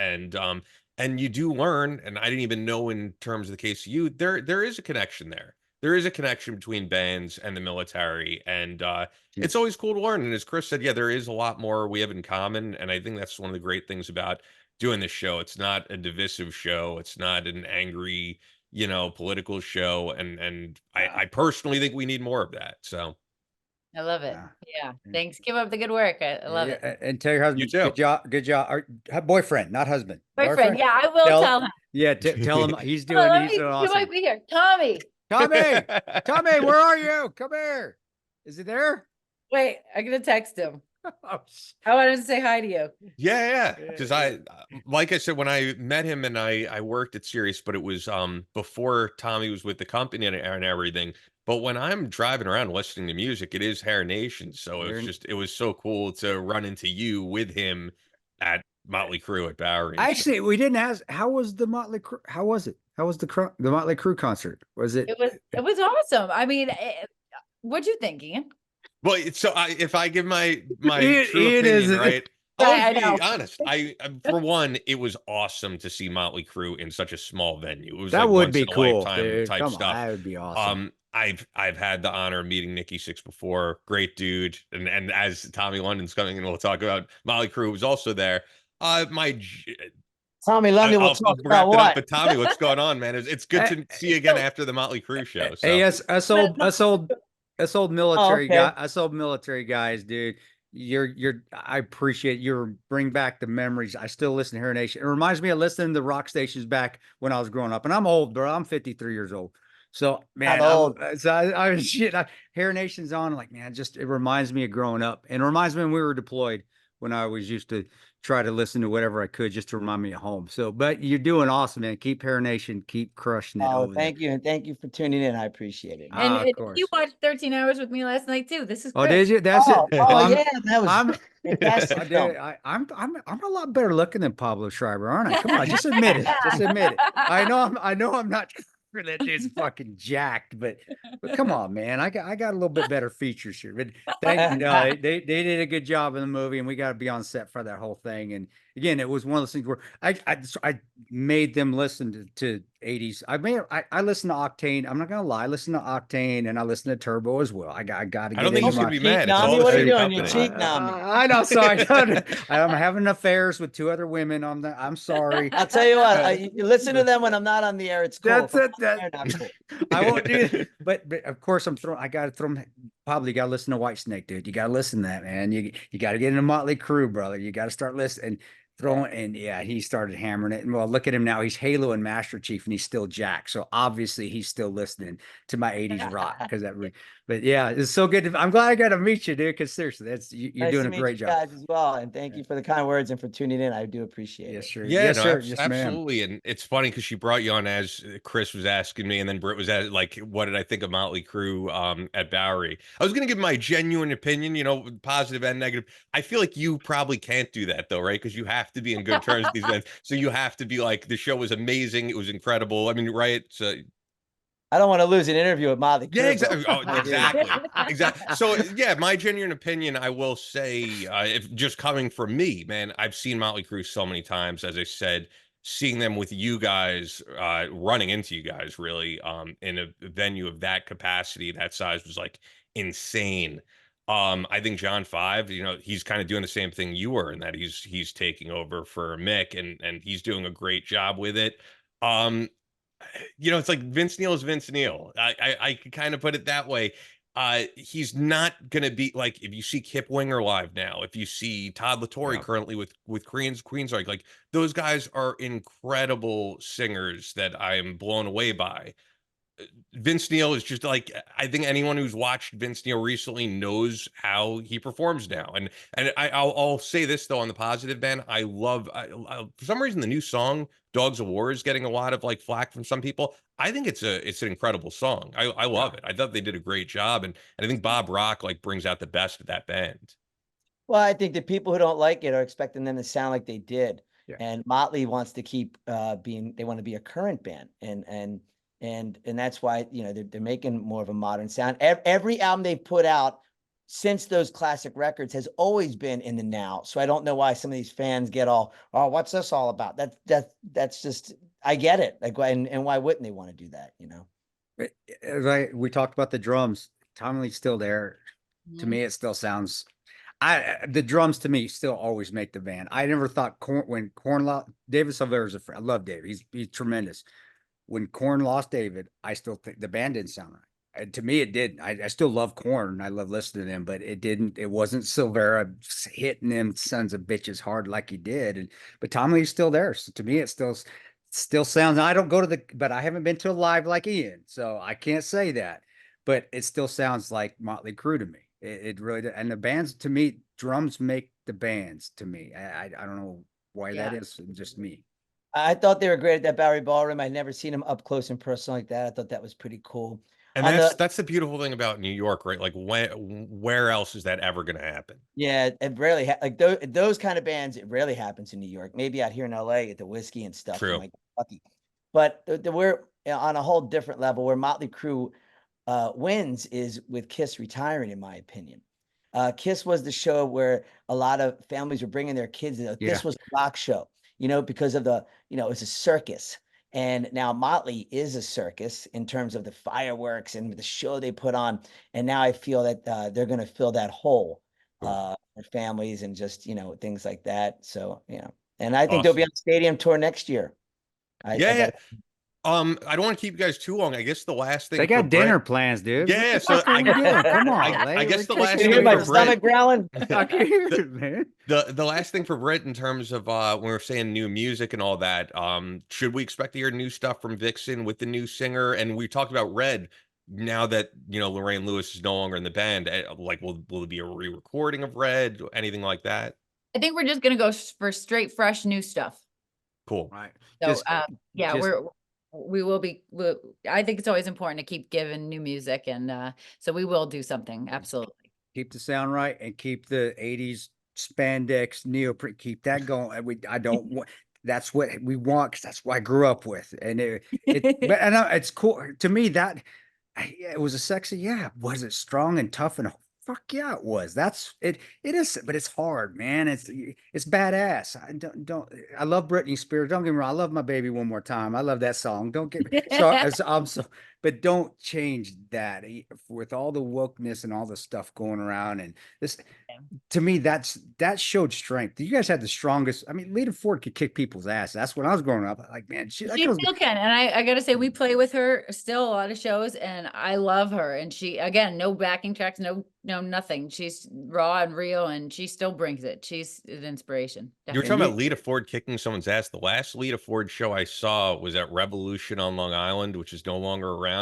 Speaker 3: And you do learn, and I didn't even know in terms of the KCU, there is a connection there. There is a connection between bands and the military, and it's always cool to learn. And as Chris said, yeah, there is a lot more we have in common, and I think that's one of the great things about doing this show. It's not a divisive show. It's not an angry, political show, and I personally think we need more of that. So
Speaker 1: I love it. Yeah. Thanks. Keep up the good work. I love it.
Speaker 2: And tell your husband,
Speaker 3: You too.
Speaker 2: good job. Good job. Boyfriend, not husband.
Speaker 1: Boyfriend. Yeah, I will tell him.
Speaker 2: Yeah, tell him he's doing.
Speaker 1: Oh,
Speaker 2: He's doing
Speaker 1: you
Speaker 2: awesome.
Speaker 1: might be here. Tommy.
Speaker 2: Tommy, where are you? Come here. Is he there?
Speaker 1: Wait, I'm going to text him.
Speaker 2: Oh,
Speaker 1: I wanted to say hi to you.
Speaker 3: Yeah. Because like I said, when I met him and I worked at Sirius, but it was before Tommy was with the company and everything. But when I'm driving around listening to music, it is Hair Nation. So it was so cool to run into you with him at Motley Crue at Bowery.
Speaker 2: Actually, we didn't ask. How was the Motley Crue? How was it? How was the Motley Crue concert? Was it?
Speaker 1: It was awesome. I mean, what'd you think, Ian?
Speaker 3: Well, so if I give my true
Speaker 2: Ian
Speaker 3: opinion, right?
Speaker 1: I
Speaker 3: I'll
Speaker 1: know.
Speaker 3: be honest. For one, it was awesome to see Motley Crue in such a small venue. It was
Speaker 2: That
Speaker 3: like
Speaker 2: would
Speaker 3: once
Speaker 2: be
Speaker 3: in a
Speaker 2: cool,
Speaker 3: lifetime
Speaker 2: dude.
Speaker 3: type
Speaker 2: Come on,
Speaker 3: stuff.
Speaker 2: that would be awesome.
Speaker 3: I've had the honor of meeting Nikki Sixx before. Great dude. And as Tommy London's coming in, we'll talk about Motley Crue, who's also there.
Speaker 7: Tommy London will talk about what?
Speaker 3: But Tommy, what's going on, man? It's good to see you again after the Motley Crue show. So.
Speaker 2: Hey, us old military
Speaker 7: okay.
Speaker 2: guy, us old military guys, dude. I appreciate you bring back the memories. I still listen to Hair Nation. It reminds me of listening to the rock stations back when I was growing up. And I'm old, bro. I'm 53 years old. So man, Hair Nation's on. Like, man, it reminds me of growing up, and it reminds me when we were deployed, when I was used to try to listen to whatever I could just to remind me of home. So, but you're doing awesome, man. Keep Hair Nation, keep crushing it.
Speaker 7: Oh, thank you. And thank you for tuning in. I appreciate it.
Speaker 1: And you watched 13 Hours with me last night too. This is great.
Speaker 2: Oh, did you? That's it.
Speaker 7: Yeah, that was fantastic.
Speaker 2: I'm a lot better looking than Pablo Schreiber, aren't I? Come on, just admit it. Just admit it. I know I'm not that dude's fucking jacked, but come on, man. I got a little bit better features here. But thank you. They did a good job in the movie, and we got to be on set for that whole thing. And again, it was one of those things where I made them listen to 80s. I listen to Octane. I'm not gonna lie, I listen to Octane and I listen to Turbo as well. I got to get.
Speaker 3: I don't think you should be mad.
Speaker 7: What are you doing? You cheating on me.
Speaker 2: I know. Sorry, I'm having affairs with 2 other women. I'm sorry.
Speaker 7: I'll tell you what. You listen to them when I'm not on the air. It's cool.
Speaker 2: That's it.
Speaker 7: They're not cool.
Speaker 2: I won't do it. But of course, I got to throw them. Probably got to listen to Whitesnake, dude. You got to listen to that, man. You got to get into Motley Crue, brother. You got to start listening. And yeah, he started hammering it. And well, look at him now. He's Halo and Master Chief, and he's still Jack. So obviously, he's still listening to my 80s rock because But yeah, it's so good. I'm glad I got to meet you, dude. Because seriously, you're
Speaker 7: nice
Speaker 2: doing a great job,
Speaker 7: guys, as well. And thank you for the kind words and for tuning in. I do appreciate it.
Speaker 2: Yes, sir.
Speaker 3: Yeah,
Speaker 2: yes,
Speaker 3: no,
Speaker 2: sir. Yes,
Speaker 3: absolutely. And it's funny because she brought you on as Chris was asking me, and then Britt was like, "What did I think of Motley Crue at Bowery?" I was going to give my genuine opinion, positive and negative. I feel like you probably can't do that though, right? Because you have to be in good terms with these events. So you have to be like, the show was amazing. It was incredible. I mean, right? So
Speaker 7: I don't want to lose an interview with Motley Crue.
Speaker 3: Yeah, exactly. Oh, exactly. So yeah, my genuine opinion, I will say, if just coming from me, man, I've seen Motley Crue so many times. As I said, seeing them with you guys, running into you guys, really, in a venue of that capacity, that size, was like insane. I think John 5, he's kind of doing the same thing you were, in that he's taking over for Mick, and he's doing a great job with it. It's like Vince Neil is Vince Neil. I could kind of put it that way. He's not gonna be like, if you see Kip Winger live now, if you see Todd LaTorre currently with Queensryche, like, those guys are incredible singers that I am blown away by. Vince Neil is just like, I think anyone who's watched Vince Neil recently knows how he performs now. And I'll say this though on the positive, Ben, I for some reason the new song Dogs of War is getting a lot of like flack from some people. I think it's an incredible song. I love it. I thought they did a great job, and I think Bob Rock like brings out the best of that band.
Speaker 7: Well, I think the people who don't like it are expecting them to sound like they did.
Speaker 2: Yeah.
Speaker 7: And Motley wants to keep they want to be a current band. And that's why, they're making more of a modern sound. Every album they've put out since those classic records has always been in the now. So I don't know why some of these fans get all, oh, what's this all about? That's just, I get it. Like, and why wouldn't they want to do that?
Speaker 2: Right. We talked about the drums. Tommy Lee's still there. To
Speaker 1: Mhm.
Speaker 2: me, it still sounds. The drums to me still always make the band. I never thought when Korn lost David Silvera's a friend. I love David. He's tremendous. When Korn lost David, I still think the band didn't sound right. And to me, it did. I still love Korn. I love listening to them, but it didn't. It wasn't Silvera hitting them sons of bitches hard like he did. But Tommy Lee's still there. So to me, it still sounds. I don't go to but I haven't been to a live like Ian, so I can't say that. But it still sounds like Motley Crue to me. It really, and the bands to me, drums make the bands to me. I don't know why that is, just me.
Speaker 7: I thought they were great at that Bowery Ballroom. I'd never seen them up close and personal like that. I thought that was pretty cool.
Speaker 3: And that's the beautiful thing about New York, right? Like where else is that ever going to happen?
Speaker 7: Yeah, it rarely like those kind of bands. It rarely happens in New York. Maybe out here in LA at the Whiskey and stuff.
Speaker 3: True.
Speaker 7: Like lucky, but we're on a whole different level. Where Motley Crue wins is with Kiss retiring, in my opinion. Kiss was the show where a lot of families were bringing their kids. This was a rock show, because of it's a circus. And now Motley is a circus in terms of the fireworks and the show they put on. And now I feel that they're going to fill that hole for families and just, things like that. So, and I think they'll be on stadium tour next year.
Speaker 3: I don't want to keep you guys too long. I guess the last thing
Speaker 2: they got dinner plans, dude.
Speaker 3: Yeah, so
Speaker 2: come on.
Speaker 3: I guess the last
Speaker 7: thing
Speaker 3: for
Speaker 7: my
Speaker 3: Britt,
Speaker 7: stomach growling.
Speaker 2: I can hear it, man.
Speaker 3: The last thing for Britt in terms of when we're saying new music and all that, should we expect to hear new stuff from Vixen with the new singer? And we talked about Red. Now that Lorraine Lewis is no longer in the band, like will it be a re-recording of Red? Anything like that?
Speaker 1: I think we're just gonna go for straight, fresh, new stuff.
Speaker 3: Cool.
Speaker 2: Right.
Speaker 1: So we will be. I think it's always important to keep giving new music, and so we will do something. Absolutely.
Speaker 2: Keep the sound right and keep the '80s spandex neoprene. Keep that going. I don't want. That's what we want because that's what I grew up with, and it's cool to me that it was a sexy. Yeah, was it strong and tough and fuck yeah, it was. That's it. It is, but it's hard, man. It's badass. I love Britney Spears. Don't get me wrong. I love My Baby One More Time. I love that song. Don't get me but don't change that with all the wokeness and all the stuff going around. And this, to me, that showed strength. You guys had the strongest. I mean, Lita Ford could kick people's ass. That's when I was growing up. Like, man, she
Speaker 1: still can. And I got to say, we play with her still a lot of shows, and I love her. And she, again, no backing tracks, no, nothing. She's raw and real, and she still brings it. She's an inspiration.
Speaker 3: Definitely. You were talking about Lita Ford kicking someone's ass. The last Lita Ford show I saw was at Revolution on Long Island, which is no longer around.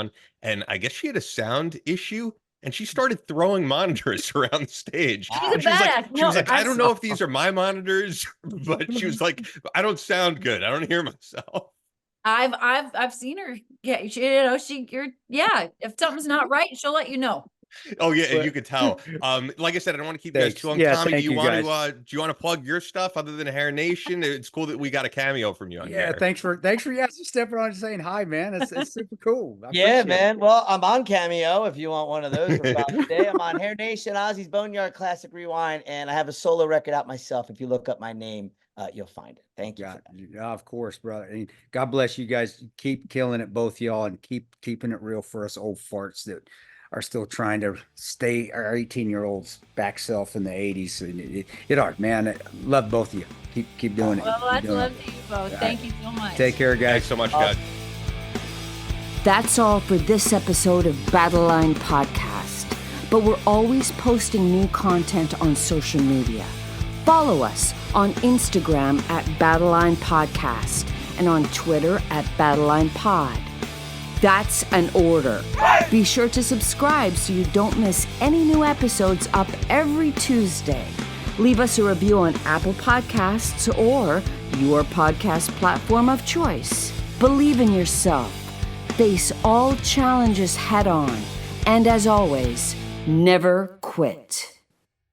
Speaker 3: And I guess she had a sound issue, and she started throwing monitors around the stage.
Speaker 1: She's a badass.
Speaker 3: She was like, I don't know if these are my monitors, but she was like, I don't sound good. I don't hear myself.
Speaker 1: I've seen her. Yeah, if something's not right, she'll let you know.
Speaker 3: Oh yeah, and you could tell. Like I said, I don't want to keep you guys too long. Tommy, do you want to plug your stuff other than Hair Nation? It's cool that we got a cameo from you on here.
Speaker 2: Thanks for stepping on and saying hi, man. It's super cool.
Speaker 7: Yeah, man. Well, I'm on Cameo if you want one of those. Today I'm on Hair Nation, Ozzy's Boneyard Classic Rewind, and I have a solo record out myself. If you look up my name, you'll find it. Thank you.
Speaker 2: Yeah, of course, brother. And God bless you guys. Keep killing it, both y'all, and keeping it real for us old farts that are still trying to stay our 18-year-olds back self in the 80s. And it hard, man. I love both of you. Keep doing it.
Speaker 1: Well, lots of love to you both. Thank you so much.
Speaker 2: Take care, guys.
Speaker 3: Thanks so much, guys.
Speaker 4: That's all for this episode of Battle Line Podcast. But we're always posting new content on social media. Follow us on Instagram at Battle Line Podcast and on Twitter at Battle Line Pod. That's an order. Be sure to subscribe so you don't miss any new episodes up every Tuesday. Leave us a review on Apple Podcasts or your podcast platform of choice. Believe in yourself. Face all challenges head on. And as always, never quit.